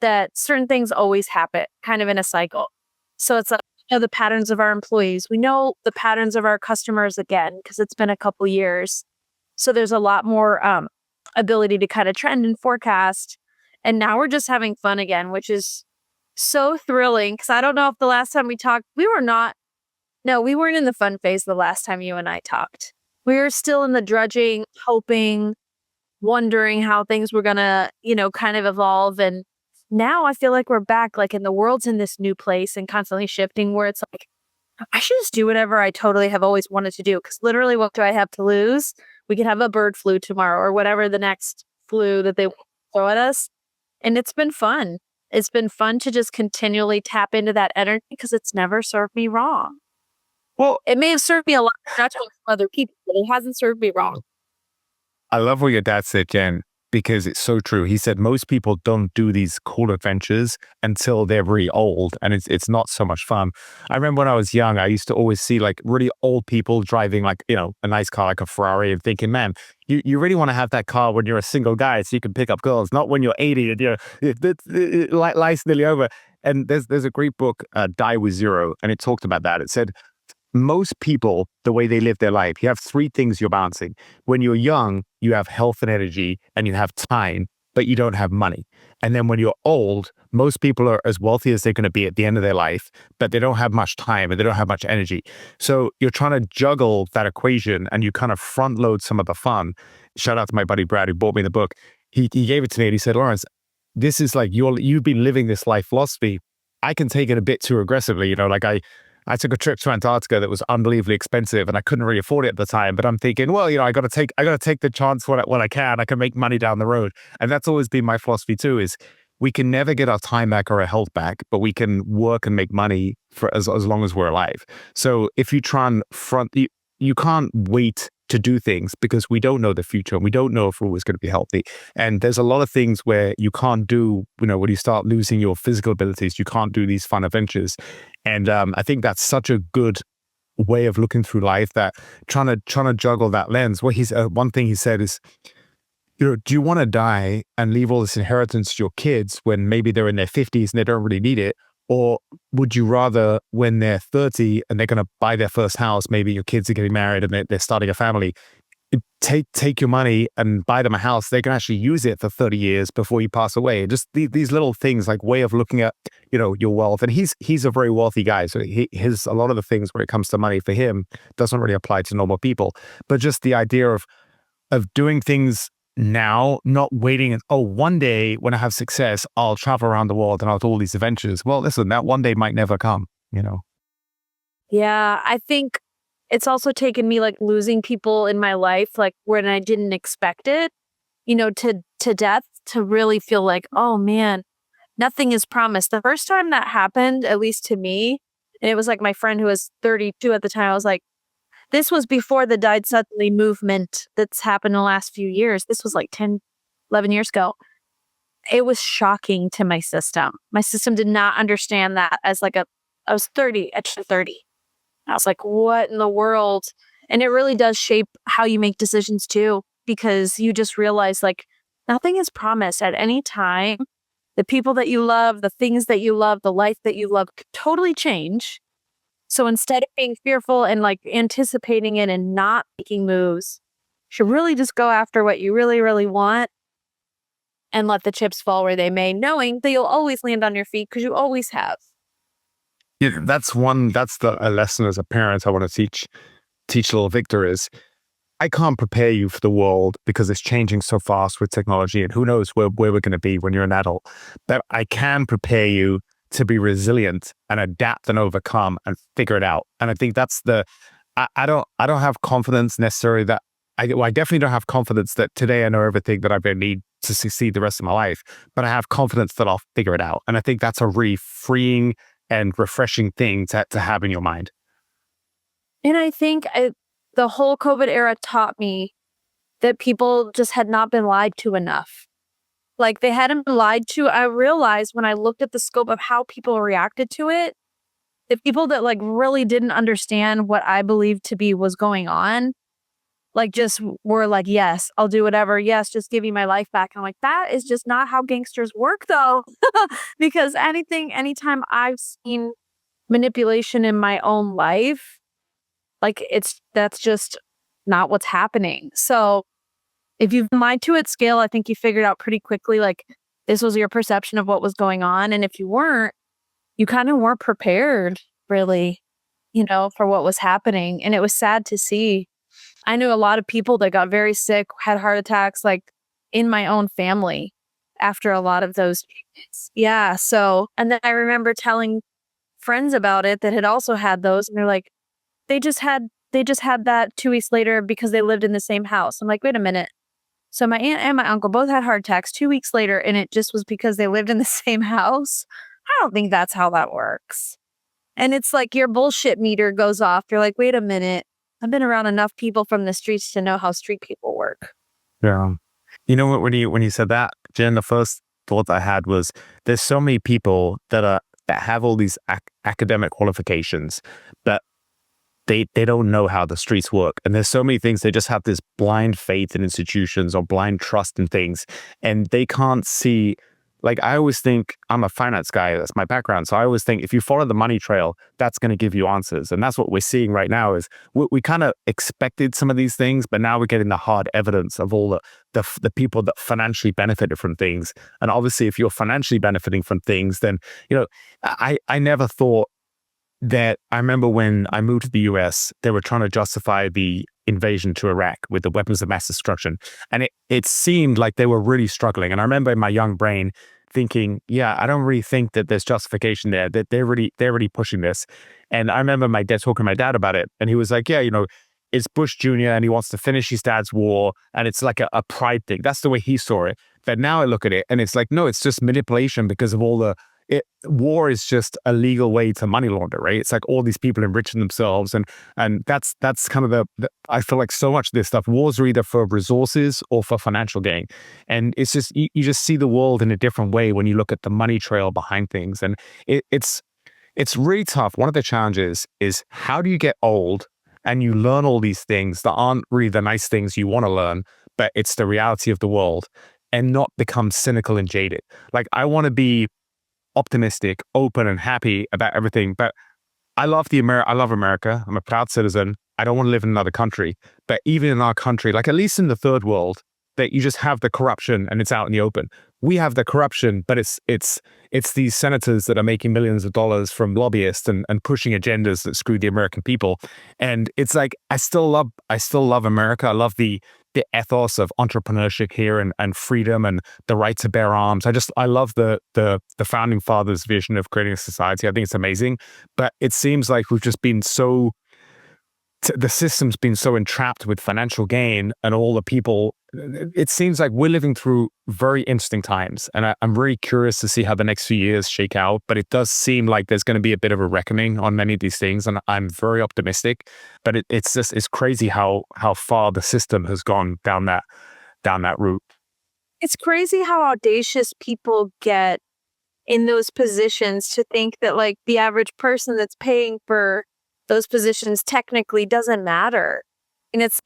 that certain things always happen kind of in a cycle. So it's like, the patterns of our employees. We know the patterns of our customers again, because it's been a couple years. So there's a lot more ability to kind of trend and forecast. And now we're just having fun again, which is so thrilling. Because I don't know if the last time we talked, we weren't in the fun phase the last time you and I talked. We were still in the drudging, hoping, wondering how things were going to, kind of evolve. And now I feel like we're back, like, and the world's in this new place and constantly shifting, where it's like, I should just do whatever I totally have always wanted to do. Because literally, what do I have to lose? We could have a bird flu tomorrow or whatever the next flu that they throw at us. And it's been fun. It's been fun to just continually tap into that energy because it's never served me wrong. Well, It may have served me a lot of judgment from other people, but it hasn't served me wrong. I love what your dad said, Jen, because it's so true. He said most people don't do these cool adventures until they're really old, and it's not so much fun. I remember when I was young, I used to always see like really old people driving like, a nice car like a Ferrari and thinking, man, you really want to have that car when you're a single guy so you can pick up girls, not when you're 80 and life's nearly over. And there's a great book, Die with Zero, and it talked about that. It said most people, the way they live their life, you have three things you're balancing. When you're young, you have health and energy and you have time, but you don't have money. And then when you're old, most people are as wealthy as they're going to be at the end of their life, but they don't have much time and they don't have much energy. So you're trying to juggle that equation and you kind of front load some of the fun. Shout out to my buddy Brad who bought me the book. He gave it to me and he said, Lawrence, this is like you've been living this life philosophy. I can take it a bit too aggressively. Like I took a trip to Antarctica that was unbelievably expensive and I couldn't really afford it at the time. But I'm thinking, well, I got to take the chance when I can. I can make money down the road. And that's always been my philosophy too, is we can never get our time back or our health back, but we can work and make money for as long as we're alive. So if you try and you can't wait to do things because we don't know the future and we don't know if we're always going to be healthy. And there's a lot of things where you can't do, when you start losing your physical abilities, you can't do these fun adventures. And I think that's such a good way of looking through life, that trying to juggle that lens. What one thing he said is, do you want to die and leave all this inheritance to your kids when maybe they're in their 50s and they don't really need it? Or would you rather, when they're 30 and they're going to buy their first house, maybe your kids are getting married and they're starting a family, take your money and buy them a house. They can actually use it for 30 years before you pass away. Just these little things, like way of looking at, your wealth. And he's a very wealthy guy. So his a lot of the things when it comes to money for him doesn't really apply to normal people. But just the idea of doing things now, not waiting and, one day when I have success, I'll travel around the world and I'll do all these adventures. Well, listen, that one day might never come. Yeah, I think it's also taken me like losing people in my life, like when I didn't expect it, to death, to really feel like, oh man, nothing is promised. The first time that happened, at least to me, and it was like my friend who was 32 at the time, I was like, this was before the died suddenly movement that's happened in the last few years. This was like 10, 11 years ago. It was shocking to my system. My system did not understand that as I was 30, at 30. I was like, what in the world? And it really does shape how you make decisions too, because you just realize like nothing is promised at any time. The people that you love, the things that you love, the life that you love could totally change. So instead of being fearful and like anticipating it and not making moves, you should really just go after what you really, really want and let the chips fall where they may, knowing that you'll always land on your feet because you always have. Yeah, that's a lesson as a parent I want to teach little Victor is, I can't prepare you for the world because it's changing so fast with technology and who knows where we're going to be when you're an adult. But I can prepare you to be resilient and adapt and overcome and figure it out. And I think that's I don't have confidence necessarily that I definitely don't have confidence that today I know everything that I really need to succeed the rest of my life, but I have confidence that I'll figure it out. And I think that's a really freeing and refreshing thing to have in your mind. And I think the whole COVID era taught me that people just had not been lied to enough. Like they hadn't been lied to. I realized when I looked at the scope of how people reacted to it, the people that like really didn't understand what I believed to be was going on, like just were like, yes, I'll do whatever. Yes, just give me my life back. And I'm like, that is just not how gangsters work though. Because anytime I've seen manipulation in my own life, like that's just not what's happening. So if you've been lied to at scale, I think you figured out pretty quickly, like this was your perception of what was going on. And if you weren't, you kind of weren't prepared really, for what was happening. And it was sad to see. I knew a lot of people that got very sick, had heart attacks, like in my own family after a lot of those treatments. Yeah. So, and then I remember telling friends about it that had also had those, and they're like, they just had that 2 weeks later because they lived in the same house. I'm like, wait a minute. So my aunt and my uncle both had heart attacks 2 weeks later, and it just was because they lived in the same house. I don't think that's how that works. And it's like your bullshit meter goes off. You're like, wait a minute. I've been around enough people from the streets to know how street people work. Yeah. You know what? When you said that, Jen, the first thought I had was there's so many people that have all these academic qualifications, but they don't know how the streets work. And there's so many things, they just have this blind faith in institutions or blind trust in things. And they can't see, like, I always think, I'm a finance guy, that's my background. So I always think if you follow the money trail, that's going to give you answers. And that's what we're seeing right now is we kind of expected some of these things, but now we're getting the hard evidence of all the people that financially benefited from things. And obviously, if you're financially benefiting from things, then, I never thought that. I remember when I moved to the US, they were trying to justify the invasion to Iraq with the weapons of mass destruction. And it seemed like they were really struggling. And I remember in my young brain thinking, yeah, I don't really think that there's justification there, that they're really pushing this. And I remember my dad talking to my dad about it. And he was like, yeah, it's Bush Jr. and he wants to finish his dad's war. And it's like a pride thing. That's the way he saw it. But now I look at it and it's like, no, it's just manipulation because of all war is just a legal way to money launder, right? It's like all these people enriching themselves, and that's kind of I feel like so much of this stuff. Wars are either for resources or for financial gain, and it's just you just see the world in a different way when you look at the money trail behind things, and it's really tough. One of the challenges is how do you get old and you learn all these things that aren't really the nice things you want to learn, but it's the reality of the world, and not become cynical and jaded. Like I want to be optimistic, open, and happy about everything. But I love I love America. I'm a proud citizen. I don't want to live in another country. But even in our country, like at least in the third world, that you just have the corruption and it's out in the open. We have the corruption, but it's these senators that are making millions of dollars from lobbyists and pushing agendas that screw the American people. And it's like I still love America. I love the ethos of entrepreneurship here and freedom and the right to bear arms. I love the founding fathers' vision of creating a society. I think it's amazing. But it seems like we've just been the system's been so entrapped with financial gain and all the people. It seems like we're living through very interesting times. And I'm really curious to see how the next few years shake out. But it does seem like there's going to be a bit of a reckoning on many of these things. And I'm very optimistic. But it's crazy how far the system has gone down that route. It's crazy how audacious people get in those positions to think that like the average person that's paying for those positions technically doesn't matter. And it's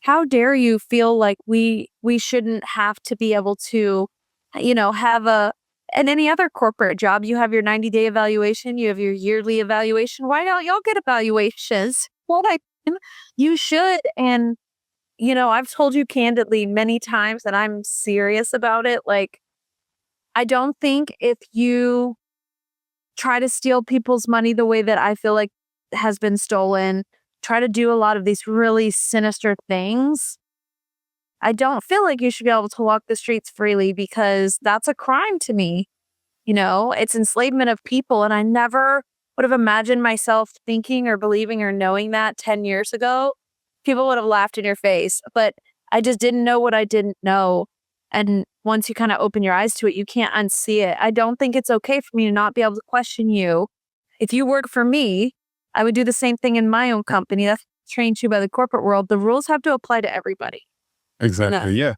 how dare you feel like we shouldn't have to be able to, have and any other corporate job, you have your 90-day evaluation, you have your yearly evaluation. Why don't y'all get evaluations? Well, you should. And, I've told you candidly many times that I'm serious about it. Like, I don't think if you try to steal people's money the way that I feel like has been stolen, try to do a lot of these really sinister things, I don't feel like you should be able to walk the streets freely because that's a crime to me. It's enslavement of people. And I never would have imagined myself thinking or believing or knowing that 10 years ago. People would have laughed in your face, but I just didn't know what I didn't know. And once you kind of open your eyes to it, you can't unsee it. I don't think it's okay for me to not be able to question you. If you work for me, I would do the same thing in my own company. That's trained to by the corporate world. The rules have to apply to everybody. Exactly. Yeah.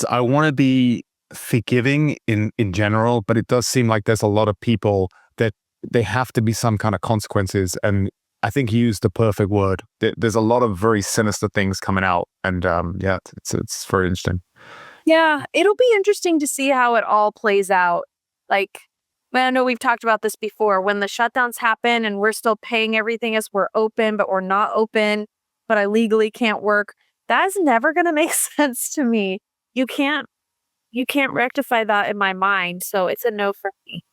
I want to be forgiving in general, but it does seem like there's a lot of people that they have to be some kind of consequences. And I think you used the perfect word. There's a lot of very sinister things coming out. And yeah, it's very interesting. Yeah, it'll be interesting to see how it all plays out. Like, I know we've talked about this before. When the shutdowns happen and we're still paying everything as we're open, but we're not open, but I legally can't work. That is never going to make sense to me. You can't rectify that in my mind. So it's a no for me.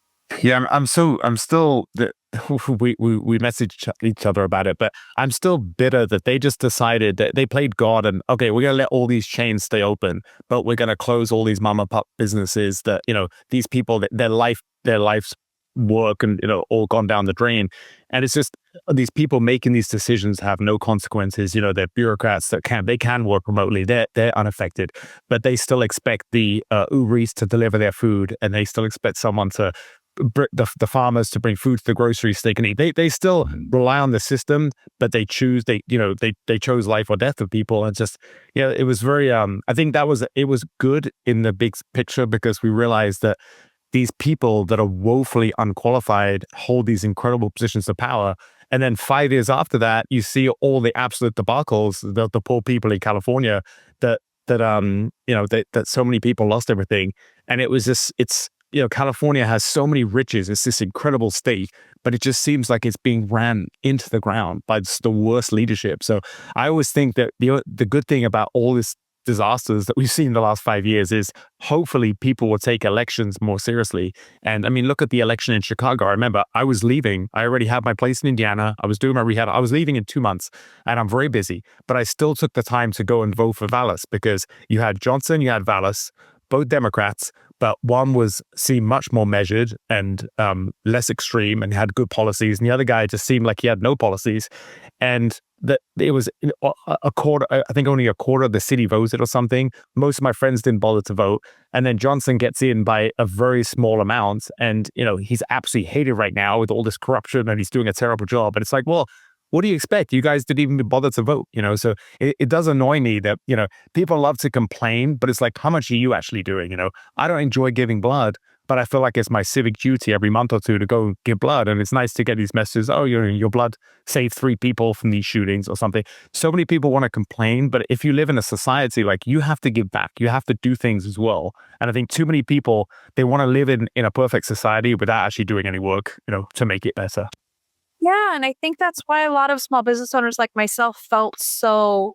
Yeah, I'm still we messaged each other about it, but I'm still bitter that they just decided that they played God and okay, we're gonna let all these chains stay open, but we're gonna close all these mom and pop businesses that these people that their life's work and, all gone down the drain. And it's just these people making these decisions have no consequences. They're bureaucrats they can work remotely. They're unaffected, but they still expect the Uber Eats to deliver their food, and they still expect someone to the farmers to bring food to the groceries they can eat. They still rely on the system, but they choose they chose life or death of people. And just it was very I think it was good in the big picture, because we realized that these people that are woefully unqualified hold these incredible positions of power. And then 5 years after that, you see all the absolute debacles, the poor people in California that so many people lost everything. And it was just, California has so many riches. It's this incredible state, but it just seems like it's being ran into the ground by just the worst leadership. So I always think that the good thing about all this disasters that we've seen in the last 5 years is hopefully people will take elections more seriously. And I mean, look at the election in Chicago. I remember I was leaving. I already had my place in Indiana. I was doing my rehab. I was leaving in 2 months, and I'm very busy, but I still took the time to go and vote for Vallas, because you had Johnson, you had Vallas, both Democrats, but one seemed much more measured and less extreme and had good policies, and the other guy just seemed like he had no policies. And that it was a quarter, I think only a quarter of the city voted or something. Most of my friends didn't bother to vote. And then Johnson gets in by a very small amount. And, he's absolutely hated right now with all this corruption, and he's doing a terrible job. And it's like, well, what do you expect? You guys didn't even bother to vote, So it does annoy me that, people love to complain, but it's like, how much are you actually doing? I don't enjoy giving blood, but I feel like it's my civic duty every month or two to go give blood. And it's nice to get these messages, oh, your blood saved 3 people from these shootings or something. So many people want to complain, but if you live in a society, like, you have to give back, you have to do things as well. And I think too many people, they want to live in a perfect society without actually doing any work, to make it better. Yeah, and I think that's why a lot of small business owners like myself felt so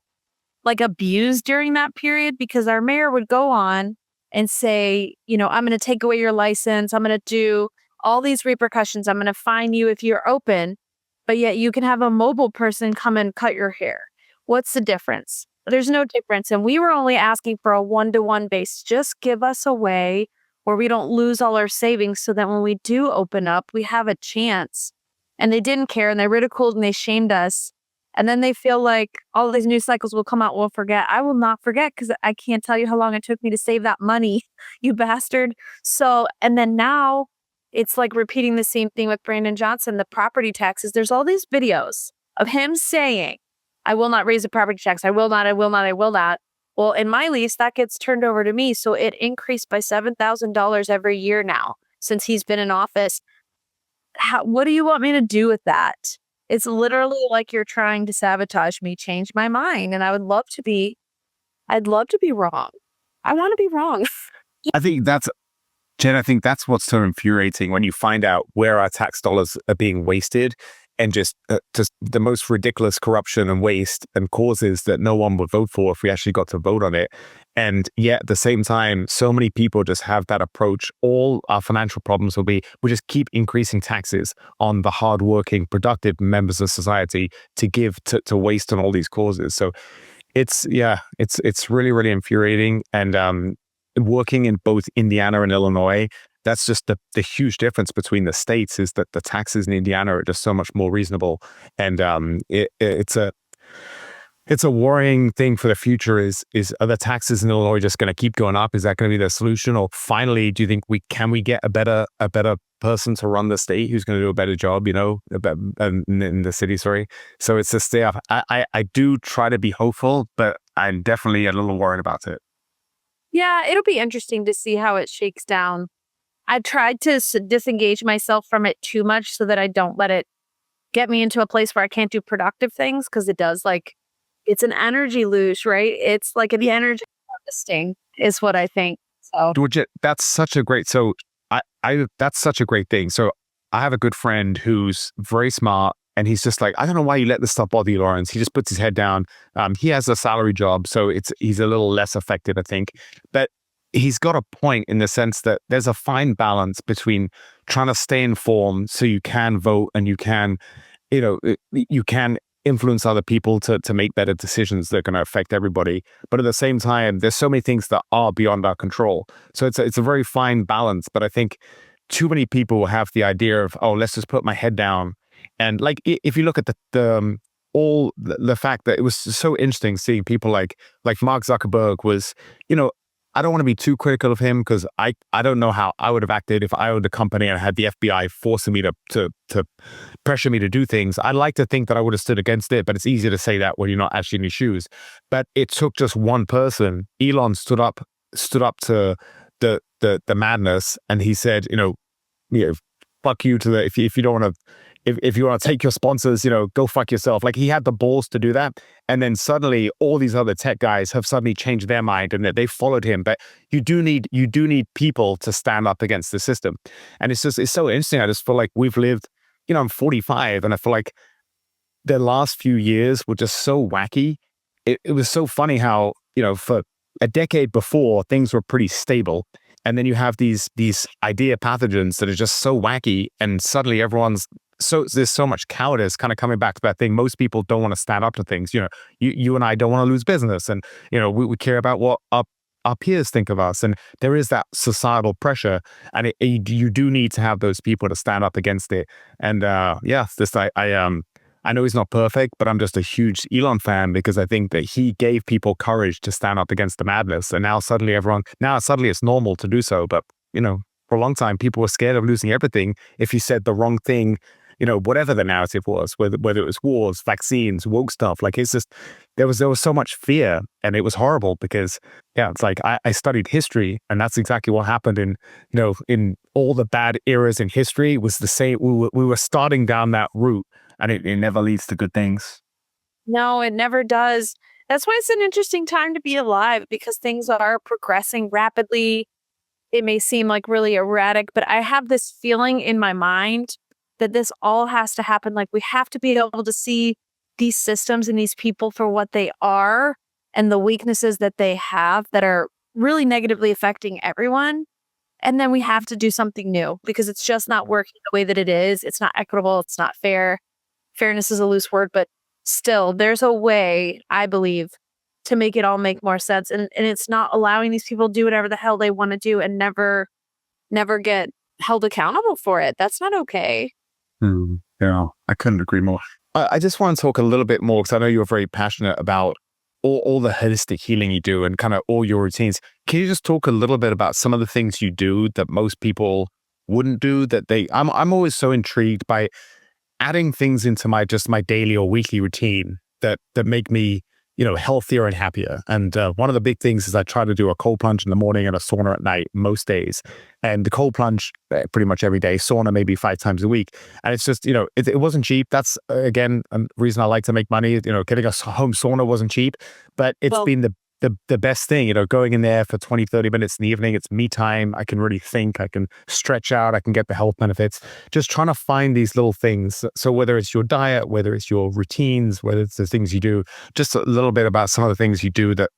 like abused during that period, because our mayor would go on and say, I'm going to take away your license. I'm going to do all these repercussions. I'm going to fine you if you're open, but yet you can have a mobile person come and cut your hair. What's the difference? There's no difference. And we were only asking for a 1-to-1 base. Just give us a way where we don't lose all our savings, so that when we do open up, we have a chance. And they didn't care, and they ridiculed and they shamed us. And then they feel like all these news cycles will come out, we'll forget. I will not forget, because I can't tell you how long it took me to save that money, you bastard. So, and then now it's like repeating the same thing with Brandon Johnson, the property taxes. There's all these videos of him saying, I will not raise the property tax. I will not, I will not, I will not. Well, in my lease, that gets turned over to me. So it increased by $7,000 every year now since he's been in office. What do you want me to do with that? It's literally like you're trying to sabotage me, change my mind. And I'd love to be wrong. I want to be wrong. I think Jen, I think that's what's so infuriating, when you find out where our tax dollars are being wasted, and just the most ridiculous corruption and waste and causes that no one would vote for if we actually got to vote on it. And yet at the same time, so many people just have that approach. All our financial problems will be, we just keep increasing taxes on the hardworking, productive members of society to give to waste on all these causes. So it's really, really infuriating. And working in both Indiana and Illinois, that's just the huge difference between the states, is that the taxes in Indiana are just so much more reasonable. And it's a worrying thing for the future. Is are the taxes in Illinois just going to keep going up? Is that going to be the solution? Or finally, do you think we get a better person to run the state who's going to do a better job, in the city? Sorry. So it's just I do try to be hopeful, but I'm definitely a little worried about it. Yeah, it'll be interesting to see how it shakes down. I've tried to disengage myself from it too much so that I don't let it get me into a place where I can't do productive things, because it does, it's an energy lose, right? It's like the energy harvesting is what I think. So that's such a great, that's such a great thing. So I have a good friend who's very smart, and he's just like, I don't know why you let this stuff bother you, Lawrence. He just puts his head down. He has a salary job, so he's a little less affected, I think. But he's got a point in the sense that there's a fine balance between trying to stay informed so you can vote and you can, you can influence other people to make better decisions that are going to affect everybody. But at the same time, there's so many things that are beyond our control. So it's a very fine balance. But I think too many people have the idea of, oh, let's just put my head down. And like, if you look at the fact that it was so interesting seeing people like Mark Zuckerberg was, you know, I don't want to be too critical of him because I don't know how I would have acted if I owned a company and had the FBI forcing me to pressure me to do things. I'd like to think that I would have stood against it, but it's easier to say that when you're not actually in his shoes. But it took just one person. Elon stood up to the madness, and he said, fuck you to the if you don't want to if you want to take your sponsors, go fuck yourself. Like, he had the balls to do that. And then suddenly all these other tech guys have suddenly changed their mind and they followed him. But you do need people to stand up against the system. And it's so interesting. I just feel like we've lived, I'm 45, and I feel like the last few years were just so wacky. It was so funny how, for a decade before, things were pretty stable. And then you have these idea pathogens that are just so wacky, and suddenly there's so much cowardice kind of coming back to that thing. Most people don't want to stand up to things. You and I don't want to lose business, and we care about what our peers think of us, and there is that societal pressure, and you do need to have those people to stand up against it. And I know he's not perfect, but I'm just a huge Elon fan because I think that he gave people courage to stand up against the madness. And now suddenly it's normal to do so. But, for a long time, people were scared of losing everything if you said the wrong thing, whatever the narrative was, whether it was wars, vaccines, woke stuff. Like, it's just, there was so much fear, and it was horrible because, it's like I studied history, and that's exactly what happened in all the bad eras in history was the same. We were starting down that route, and it never leads to good things. No, it never does. That's why it's an interesting time to be alive, because things are progressing rapidly. It may seem like really erratic, but I have this feeling in my mind that this all has to happen. Like, we have to be able to see these systems and these people for what they are and the weaknesses that they have that are really negatively affecting everyone. And then we have to do something new because it's just not working the way that it is. It's not equitable. It's not fair. Fairness is a loose word, but still, there's a way, I believe, to make it all make more sense. And it's not allowing these people to do whatever the hell they want to do and never get held accountable for it. That's not okay. Yeah, I couldn't agree more. I just want to talk a little bit more because I know you're very passionate about all the holistic healing you do and kind of all your routines. Can you just talk a little bit about some of the things you do that most people wouldn't do? I'm always so intrigued by adding things into my daily or weekly routine that make me, healthier and happier. And one of the big things is I try to do a cold plunge in the morning and a sauna at night most days. And the cold plunge pretty much every day, sauna maybe 5 times a week. And it's just, it wasn't cheap. That's again a reason I like to make money. Getting a home sauna wasn't cheap, but it's been the best thing, going in there for 20, 30 minutes in the evening. It's me time. I can really think, I can stretch out, I can get the health benefits. Just trying to find these little things. So whether it's your diet, whether it's your routines, whether it's the things you do, just a little bit about some of the things you do that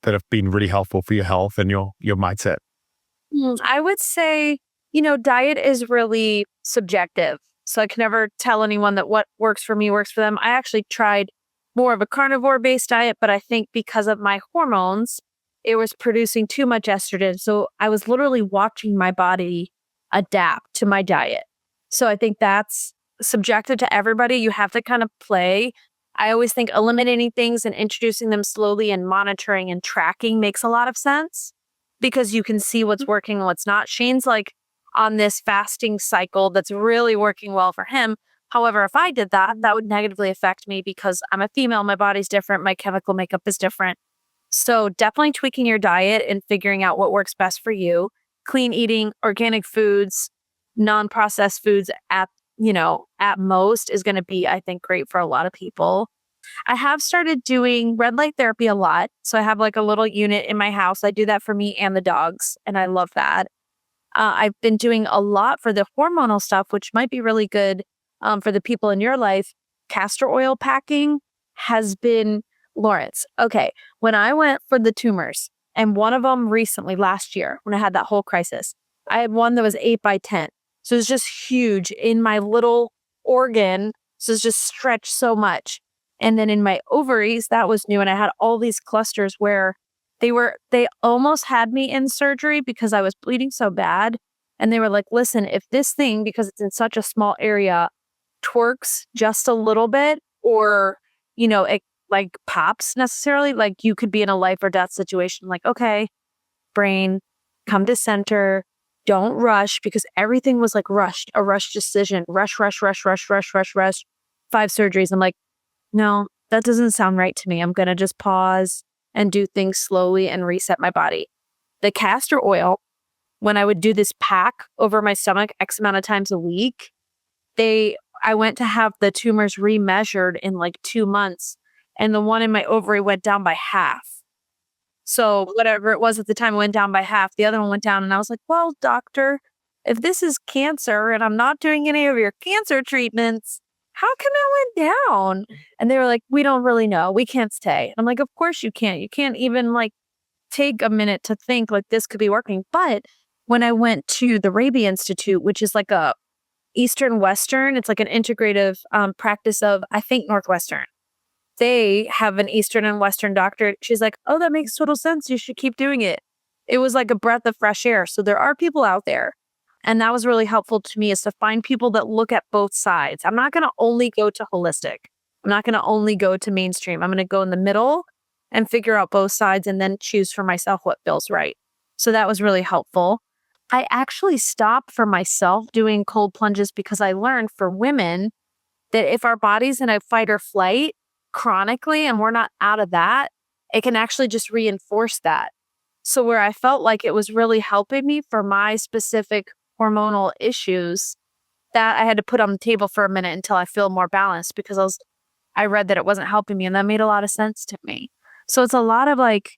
have been really helpful for your health and your mindset. I would say, diet is really subjective. So I can never tell anyone that what works for me works for them. I actually tried more of a carnivore-based diet, but I think because of my hormones, it was producing too much estrogen. So I was literally watching my body adapt to my diet. So I think that's subjective to everybody. You have to kind of play. I always think eliminating things and introducing them slowly and monitoring and tracking makes a lot of sense because you can see what's working and what's not. Shane's like on this fasting cycle that's really working well for him. However, if I did that, that would negatively affect me because I'm a female, my body's different, my chemical makeup is different. So definitely tweaking your diet and figuring out what works best for you. Clean eating, organic foods, non-processed foods at most is going to be, I think, great for a lot of people. I have started doing red light therapy a lot. So I have like a little unit in my house. I do that for me and the dogs, and I love that. I've been doing a lot for the hormonal stuff, which might be really good for the people in your life. Castor oil packing has been, Lawrence. Okay, when I went for the tumors, and one of them recently last year, when I had that whole crisis, I had one that was 8 by 10. So it's just huge in my little organ. So it's just stretched so much. And then in my ovaries, that was new. And I had all these clusters where they almost had me in surgery because I was bleeding so bad. And they were like, listen, if this thing, because it's in such a small area, twerks just a little bit, or, it like pops necessarily, like you could be in a life or death situation. Like, okay, brain, come to center. Don't rush, because everything was like rushed, a rush decision, rush, rush, rush, rush, rush, rush, rush, 5 surgeries. I'm like, no, that doesn't sound right to me. I'm going to just pause and do things slowly and reset my body. The castor oil, when I would do this pack over my stomach X amount of times a week, I went to have the tumors remeasured in like 2 months, and the one in my ovary went down by half. So whatever it was at the time, it went down by half. The other one went down, and I was like, well, doctor, if this is cancer and I'm not doing any of your cancer treatments, how come it went down? And they were like, we don't really know. We can't say. And I'm like, of course you can't. You can't even like take a minute to think like this could be working. But when I went to the Raby Institute, which is like a Eastern Western, it's like an integrative practice of, I think, Northwestern. They have an Eastern and Western doctor. She's like, oh, that makes total sense. You should keep doing it. It was like a breath of fresh air. So there are people out there. And that was really helpful to me, is to find people that look at both sides. I'm not going to only go to holistic. I'm not going to only go to mainstream. I'm going to go in the middle and figure out both sides and then choose for myself what feels right. So that was really helpful. I actually stopped for myself doing cold plunges because I learned for women that if our body's in a fight or flight chronically and we're not out of that, it can actually just reinforce that. So where I felt like it was really helping me for my specific hormonal issues, that I had to put on the table for a minute until I feel more balanced, because I read that it wasn't helping me, and that made a lot of sense to me. So it's a lot of like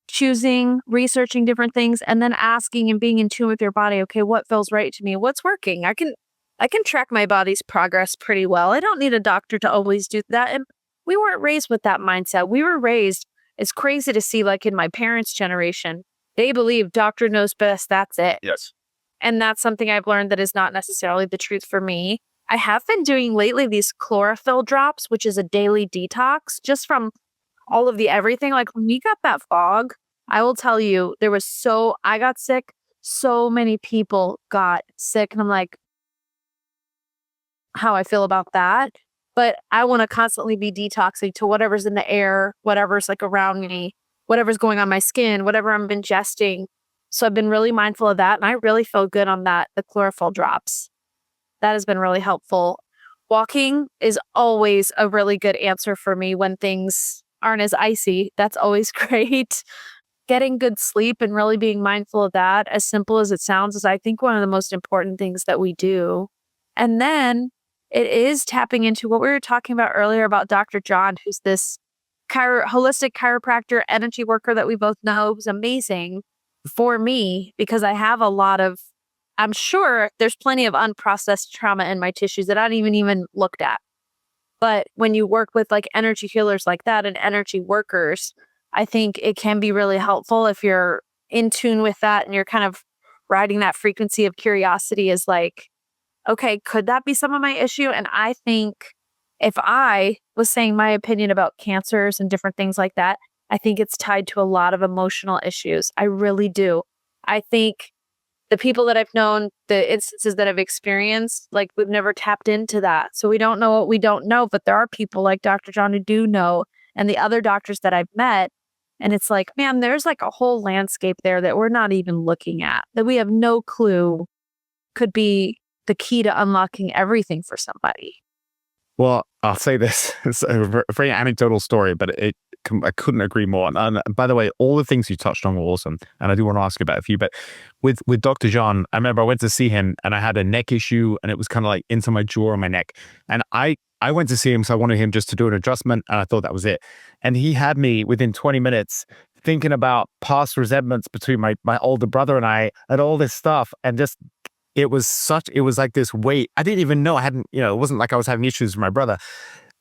choosing, researching different things, and then asking and being in tune with your body. Okay, what feels right to me? What's working? I can track my body's progress pretty well. I don't need a doctor to always do that. And we weren't raised with that mindset. We were raised, it's crazy to see, like in my parents' generation, they believe doctor knows best, that's it. Yes. And that's something I've learned that is not necessarily the truth for me. I have been doing lately these chlorophyll drops, which is a daily detox, just from all of the everything. Like when we got that fog, I will tell you, I got sick. So many people got sick. And I'm like, how I feel about that. But I want to constantly be detoxing to whatever's in the air, whatever's like around me, whatever's going on my skin, whatever I'm ingesting. So I've been really mindful of that. And I really feel good on that, the chlorophyll drops. That has been really helpful. Walking is always a really good answer for me when things aren't as icy. That's always great. Getting good sleep and really being mindful of that, as simple as it sounds, is I think one of the most important things that we do. And then it is tapping into what we were talking about earlier about Dr. John, who's this holistic chiropractor, energy worker that we both know, who's amazing for me, because I have a lot of, I'm sure there's plenty of unprocessed trauma in my tissues that I haven't even looked at. But when you work with like energy healers like that and energy workers, I think it can be really helpful if you're in tune with that and you're kind of riding that frequency of curiosity, is like, okay, could that be some of my issue? And I think if I was saying my opinion about cancers and different things like that, I think it's tied to a lot of emotional issues. I really do. I think the people that I've known, the instances that I've experienced, like we've never tapped into that. So we don't know what we don't know, but there are people like Dr. John who do know, and the other doctors that I've met. And it's like, man, there's like a whole landscape there that we're not even looking at, that we have no clue could be the key to unlocking everything for somebody. Well, I'll say this. It's a very anecdotal story, but I couldn't agree more. And by the way, all the things you touched on were awesome. And I do want to ask you about a few, but with Dr. John, I remember I went to see him and I had a neck issue, and it was kind of like into my jaw and my neck. And I went to see him, so I wanted him just to do an adjustment, and I thought that was it. And he had me within 20 minutes thinking about past resentments between my older brother and I, and all this stuff. And just, it was like this weight. I didn't even know it wasn't like I was having issues with my brother.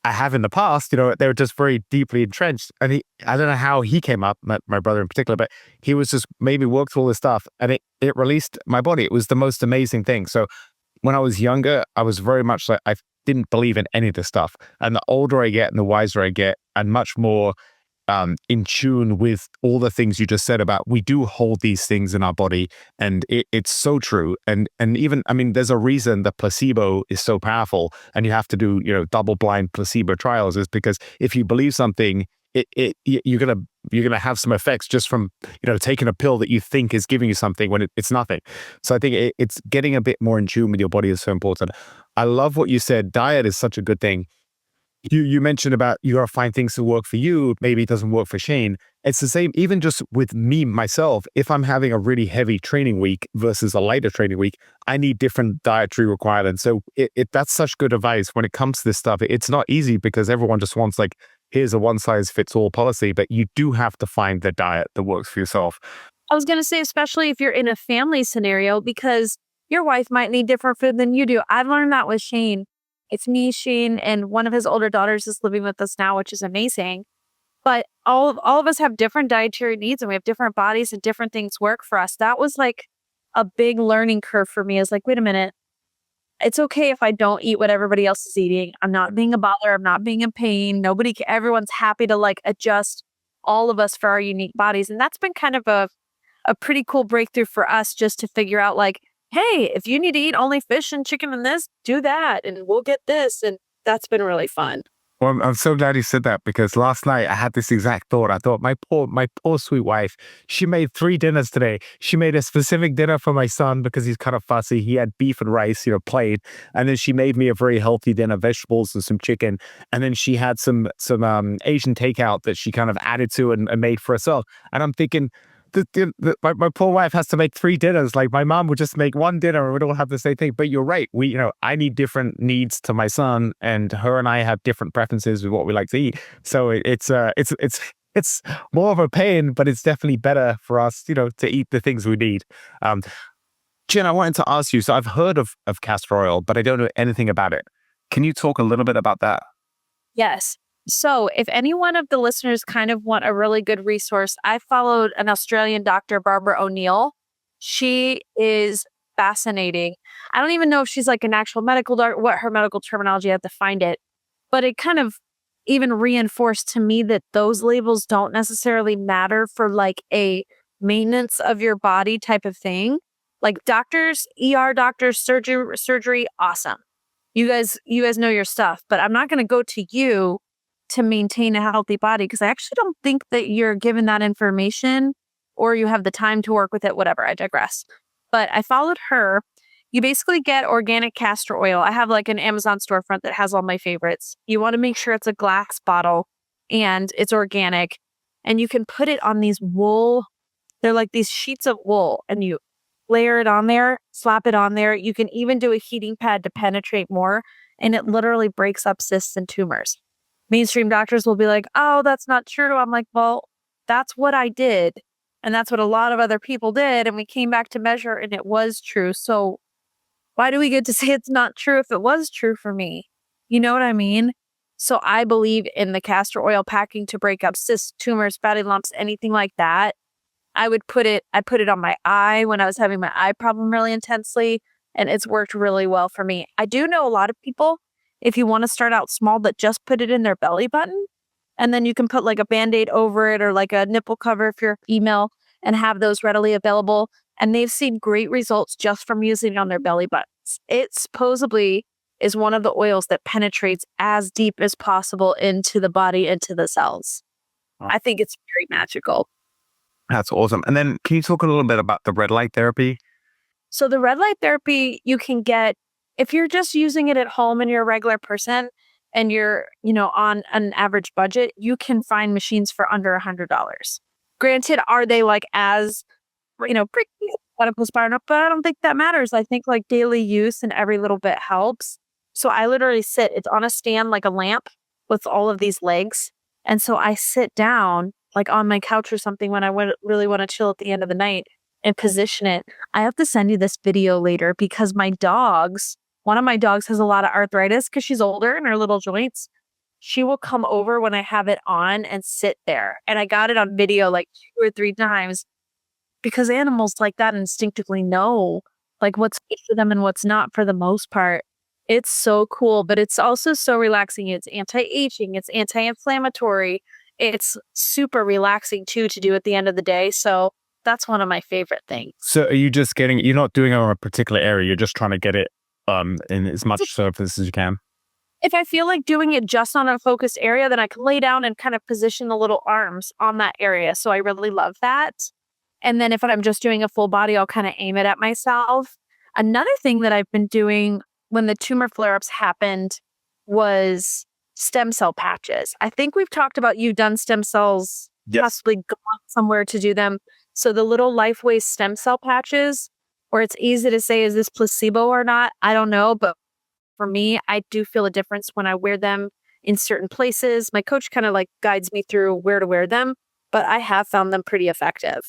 I have in the past, they were just very deeply entrenched. And I don't know how he came up, my brother in particular, but he was just maybe worked through all this stuff, and it released my body. It was the most amazing thing. So when I was younger, I was very much like, I didn't believe in any of this stuff. And the older I get and the wiser I get, and much more in tune with all the things you just said about we do hold these things in our body, and it's so true. And even, I mean, there's a reason the placebo is so powerful, and you have to do double blind placebo trials, is because if you believe something, you're gonna have some effects just from taking a pill that you think is giving you something when it's nothing. So I think it's getting a bit more in tune with your body is so important. I love what you said. Diet is such a good thing. You mentioned about you gotta find things to work for you. Maybe it doesn't work for Shane. It's the same, even just with me, myself. If I'm having a really heavy training week versus a lighter training week, I need different dietary requirements. So that's such good advice when it comes to this stuff. It's not easy because everyone just wants like, here's a one size fits all policy, but you do have to find the diet that works for yourself. I was going to say, especially if you're in a family scenario, because your wife might need different food than you do. I've learned that with Shane. It's me, Shane, and one of his older daughters is living with us now, which is amazing. But all of us have different dietary needs, and we have different bodies and different things work for us. That was like a big learning curve for me. Is like, wait a minute. It's okay if I don't eat what everybody else is eating. I'm not being a bother. I'm not being in pain. Everyone's happy to like adjust all of us for our unique bodies. And that's been kind of a pretty cool breakthrough for us, just to figure out like, hey, if you need to eat only fish and chicken and this, do that. And we'll get this. And that's been really fun. Well, I'm so glad you said that, because last night I had this exact thought. I thought my poor sweet wife, she made 3 dinners today. She made a specific dinner for my son because he's kind of fussy. He had beef and rice, plain. And then she made me a very healthy dinner, vegetables and some chicken. And then she had some Asian takeout that she kind of added to and made for herself. And I'm thinking, my poor wife has to make 3 dinners. Like my mom would just make 1 dinner and we'd all have the same thing. But you're right. I need different needs to my son, and her and I have different preferences with what we like to eat. So it's more of a pain, but it's definitely better for us, to eat the things we need. Jen, I wanted to ask you, so I've heard of castor oil, but I don't know anything about it. Can you talk a little bit about that? Yes. So if any one of the listeners kind of want a really good resource, I followed an Australian doctor, Barbara O'Neill. She is fascinating. I don't even know if she's like an actual medical doctor, what her medical terminology, I have to find it. But it kind of even reinforced to me that those labels don't necessarily matter for like a maintenance of your body type of thing. Like doctors, ER doctors, surgery, awesome. You guys know your stuff, but I'm not going to go to you to maintain a healthy body, because I actually don't think that you're given that information or you have the time to work with it, whatever. I digress. But I followed her. You basically get organic castor oil. I have like an Amazon storefront that has all my favorites. You want to make sure it's a glass bottle and it's organic, and you can put it on these wool. They're like these sheets of wool, and you layer it on there, slap it on there. You can even do a heating pad to penetrate more, and it literally breaks up cysts and tumors. Mainstream doctors will be like, oh, that's not true. I'm like, well, that's what I did. And that's what a lot of other people did. And we came back to measure and it was true. So why do we get to say it's not true if it was true for me? You know what I mean? So I believe in the castor oil packing to break up cysts, tumors, fatty lumps, anything like that. I put it on my eye when I was having my eye problem really intensely, and it's worked really well for me. I do know a lot of people, if you want to start out small, that just put it in their belly button, and then you can put like a Band-Aid over it or like a nipple cover if you're female, and have those readily available. And they've seen great results just from using it on their belly buttons. It supposedly is one of the oils that penetrates as deep as possible into the body, into the cells. I think it's very magical. That's awesome. And then can you talk a little bit about the red light therapy? So the red light therapy you can get if you're just using it at home and you're a regular person and you're, on an average budget, you can find machines for under $100. Granted, are they like as, pretty medical spine up, but I don't think that matters. I think like daily use and every little bit helps. So I literally it's on a stand like a lamp with all of these legs. And so I sit down like on my couch or something when I really want to chill at the end of the night and position it. I have to send you this video later because one of my dogs has a lot of arthritis because she's older in her little joints. She will come over when I have it on and sit there. And I got it on video like 2 or 3 times because animals like that instinctively know like what's good for them and what's not for the most part. It's so cool, but it's also so relaxing. It's anti-aging. It's anti-inflammatory. it's super relaxing too to do at the end of the day. So that's one of my favorite things. So are you just you're not doing it on a particular area, you're just trying to get it in as much surface as you can? If I feel like doing it just on a focused area, then I can lay down and kind of position the little arms on that area. So I really love that. And then if I'm just doing a full body, I'll kind of aim it at myself. Another thing that I've been doing when the tumor flare ups happened was stem cell patches. I think we've talked about you've done stem cells, Yes. possibly gone somewhere to do them. So the little LifeWay stem cell patches, where it's easy to say, is this placebo or not? I don't know. But for me, I do feel a difference when I wear them in certain places. My coach kind of like guides me through where to wear them, but I have found them pretty effective.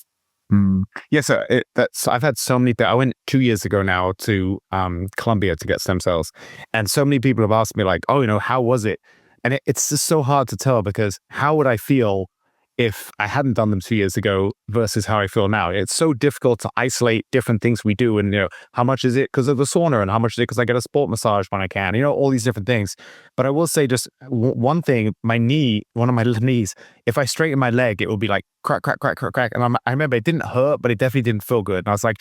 Mm. Yeah, so I've had so many. I went 2 years ago now to Colombia to get stem cells, and so many people have asked me like, "Oh, how was it?" And it's just so hard to tell because how would I feel if I hadn't done them 2 years ago versus how I feel now? It's so difficult to isolate different things we do, and how much is it because of the sauna, and how much is it because I get a sport massage when I can, all these different things. But I will say just one thing: one of my knees. If I straighten my leg, it will be like crack, crack, crack, crack, crack. And I remember it didn't hurt, but it definitely didn't feel good. And I was like,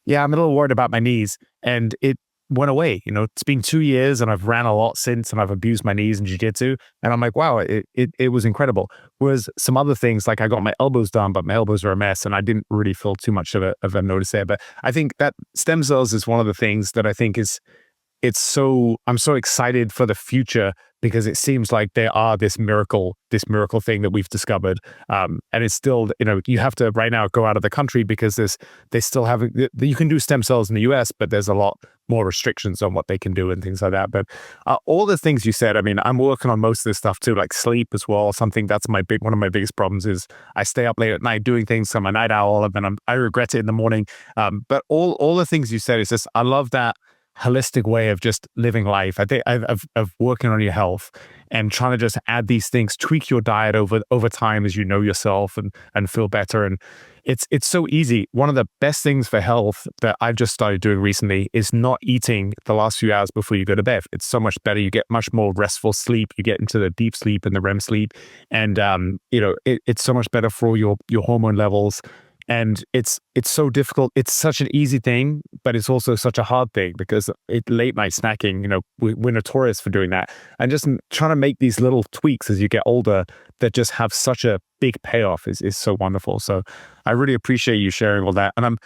yeah, I'm a little worried about my knees. And it went away. It's been 2 years and I've ran a lot since and I've abused my knees in jiu-jitsu. And I'm like, wow, it was incredible. Whereas some other things, like I got my elbows done, but my elbows are a mess and I didn't really feel too much of a notice there. But I think that stem cells is one of the things that I think I'm so excited for the future because it seems like they are this miracle thing that we've discovered. And it's still, you have to right now go out of the country because they still have, you can do stem cells in the US, but there's a lot more restrictions on what they can do and things like that. But all the things you said, I mean, I'm working on most of this stuff too, like sleep as well. Something that's one of my biggest problems is I stay up late at night doing things. I'm a night owl and I regret it in the morning. But all the things you said is just, I love that holistic way of just living life. I think of working on your health and trying to just add these things, tweak your diet over time as you know yourself and feel better. And it's so easy. One of the best things for health that I've just started doing recently is not eating the last few hours before you go to bed. It's so much better. You get much more restful sleep. You get into the deep sleep and the REM sleep, and it's so much better for your hormone levels. And it's so difficult. It's such an easy thing, but it's also such a hard thing because late night snacking, we're notorious for doing that. And just trying to make these little tweaks as you get older that just have such a big payoff is so wonderful. So I really appreciate you sharing all that. And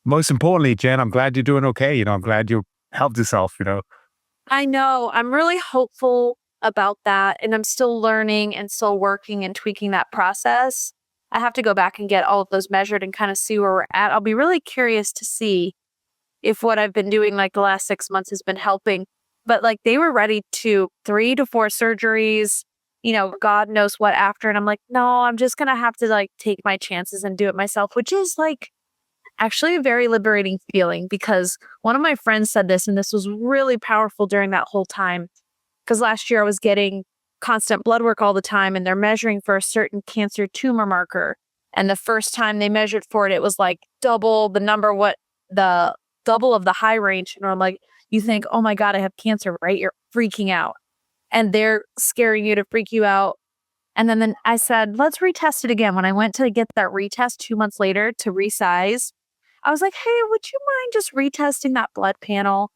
most importantly, Jen, I'm glad you're doing okay. I'm glad you helped yourself, I know. I'm really hopeful about that. And I'm still learning and still working and tweaking that process. I have to go back and get all of those measured and kind of see where we're at. I'll be really curious to see if what I've been doing like the last 6 months has been helping. But like they were ready to 3 to 4 surgeries, God knows what after. And I'm like, no, I'm just going to have to like take my chances and do it myself, which is like actually a very liberating feeling because one of my friends said this, and this was really powerful during that whole time. Because last year I was getting constant blood work all the time and they're measuring for a certain cancer tumor marker. And the first time they measured for it, it was like double the number, the double of the high range. And I'm like, you think, oh my God, I have cancer, right? You're freaking out. And they're scaring you to freak you out. And then I said, let's retest it again. When I went to get that retest 2 months later to resize, I was like, hey, would you mind just retesting that blood panel?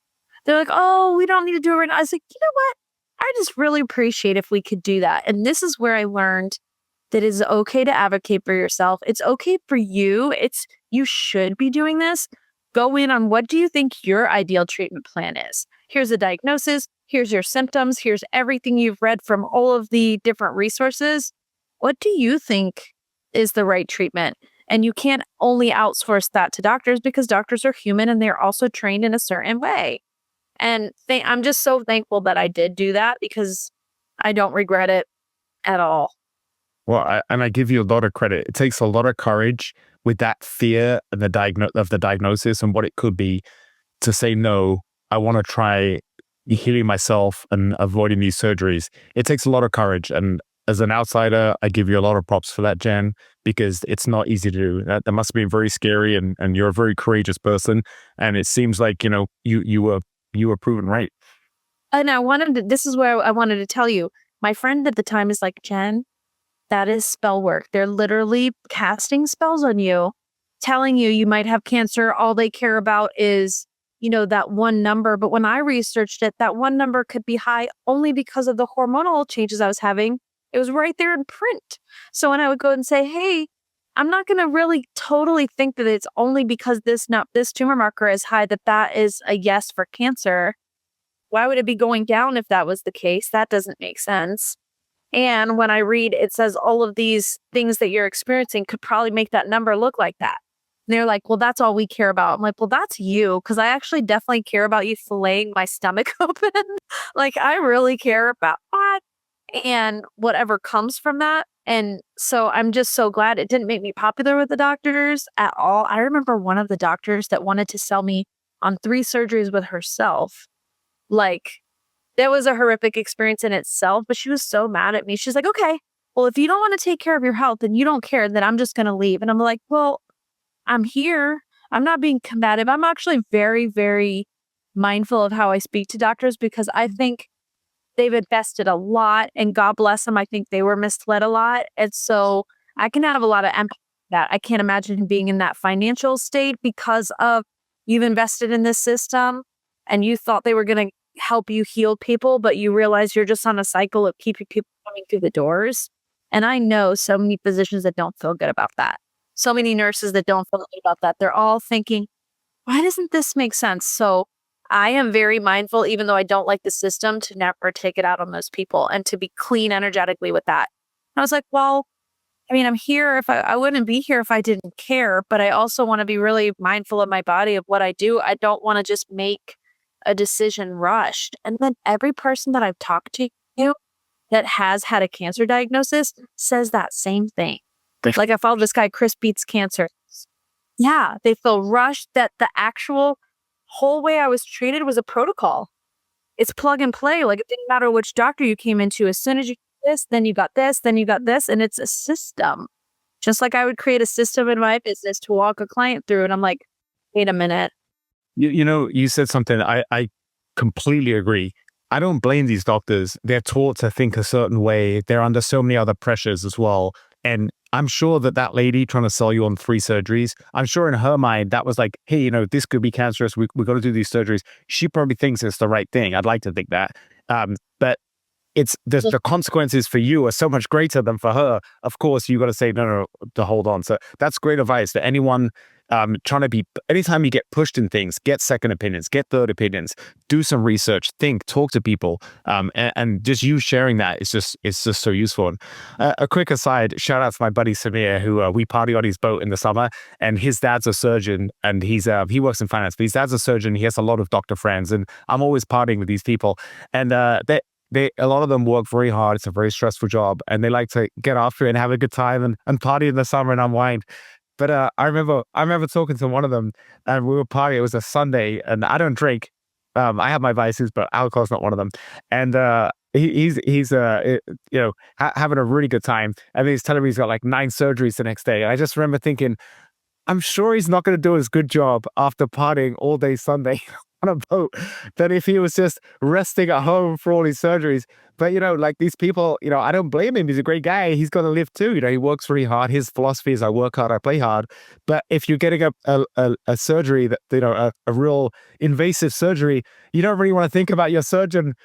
They're like, oh, we don't need to do it right now. I was like, you know what? I just really appreciate if we could do that. And this is where I learned that it's okay to advocate for yourself. It's okay for you. You should be doing this. Go in on what do you think your ideal treatment plan is. Here's a diagnosis. Here's your symptoms. Here's everything you've read from all of the different resources. What do you think is the right treatment? And you can't only outsource that to doctors because doctors are human and they're also trained in a certain way. And I'm just so thankful that I did do that because I don't regret it at all. Well, I give you a lot of credit. It takes a lot of courage with that fear and the diagnosis and what it could be to say, no, I want to try healing myself and avoiding these surgeries. It takes a lot of courage. And as an outsider, I give you a lot of props for that, Jen, because it's not easy to do. That must have been very scary and you're a very courageous person. And it seems like, you were proven right. And this is where I wanted to tell you, my friend at the time is like, Jen, That is spell work. They're literally casting spells on you, telling you you might have cancer. All they care about is, that one number. But when I researched it, that one number could be high only because of the hormonal changes I was having. It was right there in print. So when I would go and say, hey, I'm not going to really totally think that it's only because this tumor marker is high that is a yes for cancer. Why would it be going down if that was the case? That doesn't make sense. And when I read, it says all of these things that you're experiencing could probably make that number look like that. And they're like, well, that's all we care about. I'm like, well, that's you. Cause I actually definitely care about you filleting my stomach open. Like, I really care about that and whatever comes from that. And so I'm just so glad it didn't make me popular with the doctors at all. I remember one of the doctors that wanted to sell me on 3 surgeries with herself. Like, that was a horrific experience in itself, but she was so mad at me. She's like, okay, well, if you don't want to take care of your health and you don't care, then I'm just going to leave. And I'm like, well, I'm here. I'm not being combative. I'm actually very, very mindful of how I speak to doctors because I think they've invested a lot and God bless them. I think they were misled a lot. And so I can have a lot of empathy for that. I can't imagine being in that financial state because of you've invested in this system and you thought they were going to help you heal people, but you realize you're just on a cycle of keeping people coming through the doors. And I know so many physicians that don't feel good about that. So many nurses that don't feel good about that. They're all thinking, why doesn't this make sense? So I am very mindful, even though I don't like the system, to never take it out on those people and to be clean energetically with that. And I was like, well, I mean, I'm here if I wouldn't be here if I didn't care, but I also want to be really mindful of my body, of what I do. I don't want to just make a decision rushed. And then every person that I've talked to that has had a cancer diagnosis says that same thing. Like I follow this guy, Chris Beats Cancer. Yeah, they feel rushed that the actual whole way I was treated was a protocol. It's plug and play. Like it didn't matter which doctor you came into. As soon as you get this, then you got this, then you got this. And it's a system. Just like I would create a system in my business to walk a client through. And I'm like, wait a minute. You said something I completely agree. I don't blame these doctors. They're taught to think a certain way. They're under so many other pressures as well. And I'm sure that lady trying to sell you on 3 surgeries, I'm sure in her mind that was like, hey, this could be cancerous. We got to do these surgeries. She probably thinks it's the right thing. I'd like to think that. But it's the consequences for you are so much greater than for her. Of course, you got to say no, to hold on. So that's great advice to anyone anytime you get pushed in things, get second opinions, get third opinions, do some research, talk to people, and just you sharing that it's just so useful. And, a quick aside, shout out to my buddy Samir, who we party on his boat in the summer, and his dad's a surgeon, and he works in finance, but his dad's a surgeon. He has a lot of doctor friends, and I'm always partying with these people, and a lot of them work very hard. It's a very stressful job, and they like to get after it and have a good time and party in the summer and unwind. But I remember talking to one of them, and we were partying. It was a Sunday, and I don't drink. I have my vices, but alcohol's not one of them. And he's having a really good time. And he's telling me he's got like 9 surgeries the next day. And I just remember thinking, I'm sure he's not going to do as good job after partying all day Sunday on a boat than if he was just resting at home for all his surgeries. But, like these people, I don't blame him. He's a great guy. He's going to live too. He works really hard. His philosophy is I work hard, I play hard. But if you're getting a surgery that, a real invasive surgery, you don't really want to think about your surgeon,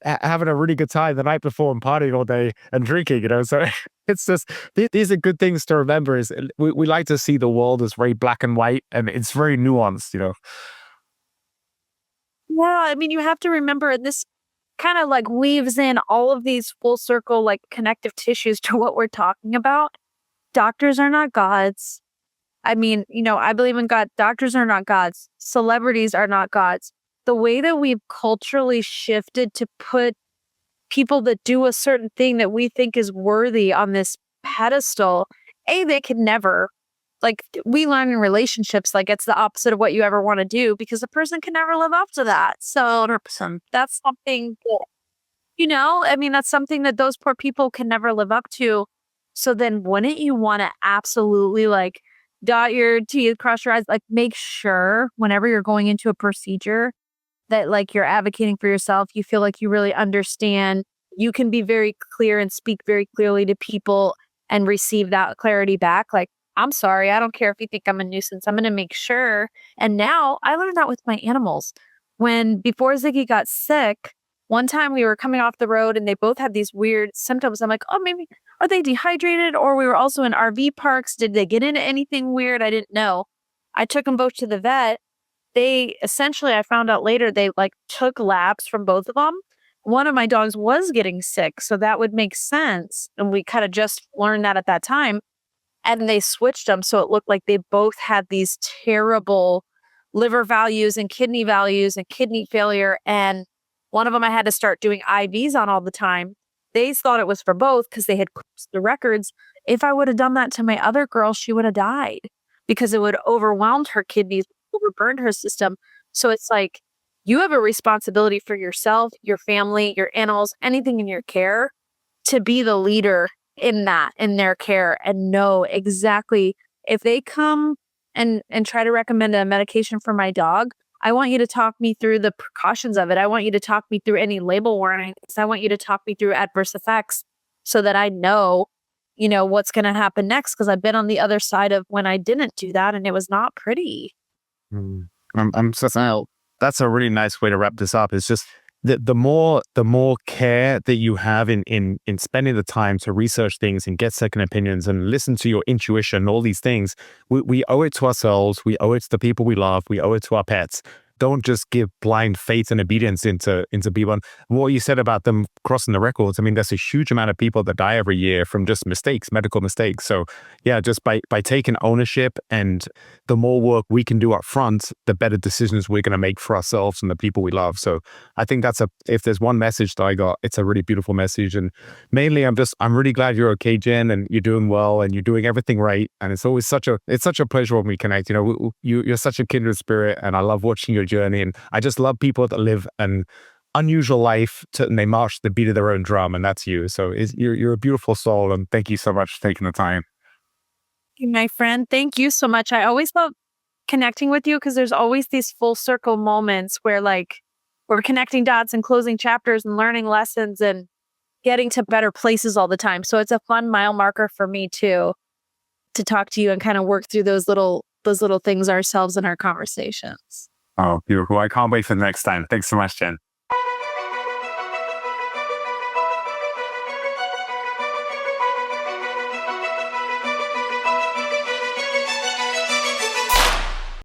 having a really good time the night before and partying all day and drinking, So it's just, these are good things to remember is we like to see the world as very black and white, and it's very nuanced. Yeah, I mean, you have to remember, and this kind of like weaves in all of these full circle, like connective tissues to what we're talking about. Doctors are not gods. I mean, I believe in God. Doctors are not gods. Celebrities are not gods. The way that we've culturally shifted to put people that do a certain thing that we think is worthy on this pedestal, they can never. Like we learn in relationships, like it's the opposite of what you ever want to do because the person can never live up to that. So 100%, that's something that, I mean, that's something that those poor people can never live up to. So then wouldn't you want to absolutely like dot your T's, cross your I's, like make sure whenever you're going into a procedure that like you're advocating for yourself, you feel like you really understand you can be very clear and speak very clearly to people and receive that clarity back. Like, I'm sorry, I don't care if you think I'm a nuisance. I'm going to make sure. And now I learned that with my animals. When before Ziggy got sick, one time we were coming off the road and they both had these weird symptoms. I'm like, oh, maybe are they dehydrated? Or we were also in RV parks. Did they get into anything weird? I didn't know. I took them both to the vet. They essentially, I found out later, they like took labs from both of them. One of my dogs was getting sick, so that would make sense. And we kind of just learned that at that time. And they switched them. So it looked like they both had these terrible liver values and kidney failure. And one of them I had to start doing IVs on all the time. They thought it was for both because they had closed the records. If I would have done that to my other girl, she would have died because it would have overwhelmed her kidneys, overburned her system. So it's like you have a responsibility for yourself, your family, your animals, anything in your care to be the leader in that, in their care, and know exactly if they come and try to recommend a medication for my dog, I want you to talk me through the precautions of it. I want you to talk me through any label warnings. I want you to talk me through adverse effects so that I know, what's going to happen next. Cause I've been on the other side of when I didn't do that and it was not pretty. Mm. I'm so that's a really nice way to wrap this up. It's just the more care that you have in spending the time to research things and get second opinions and listen to your intuition, all these things, we owe it to ourselves, we owe it to the people we love, we owe it to our pets. Don't just give blind faith and obedience into people. And what you said about them crossing the records, I mean, there's a huge amount of people that die every year from just mistakes, medical mistakes. So yeah, just by taking ownership and the more work we can do up front, the better decisions we're going to make for ourselves and the people we love. So I think if there's one message that I got, it's a really beautiful message. And mainly I'm really glad you're okay, Jen, and you're doing well and you're doing everything right. And it's always such a pleasure when we connect. You're such a kindred spirit and I love watching your journey. And I just love people that live an unusual life and they march to the beat of their own drum. And that's you. So you're a beautiful soul. And thank you so much for taking the time. My friend, thank you so much. I always love connecting with you because there's always these full circle moments where like we're connecting dots and closing chapters and learning lessons and getting to better places all the time. So it's a fun mile marker for me too, to talk to you and kind of work through those little things ourselves in our conversations. Oh, beautiful. I can't wait for the next time. Thanks so much, Jen.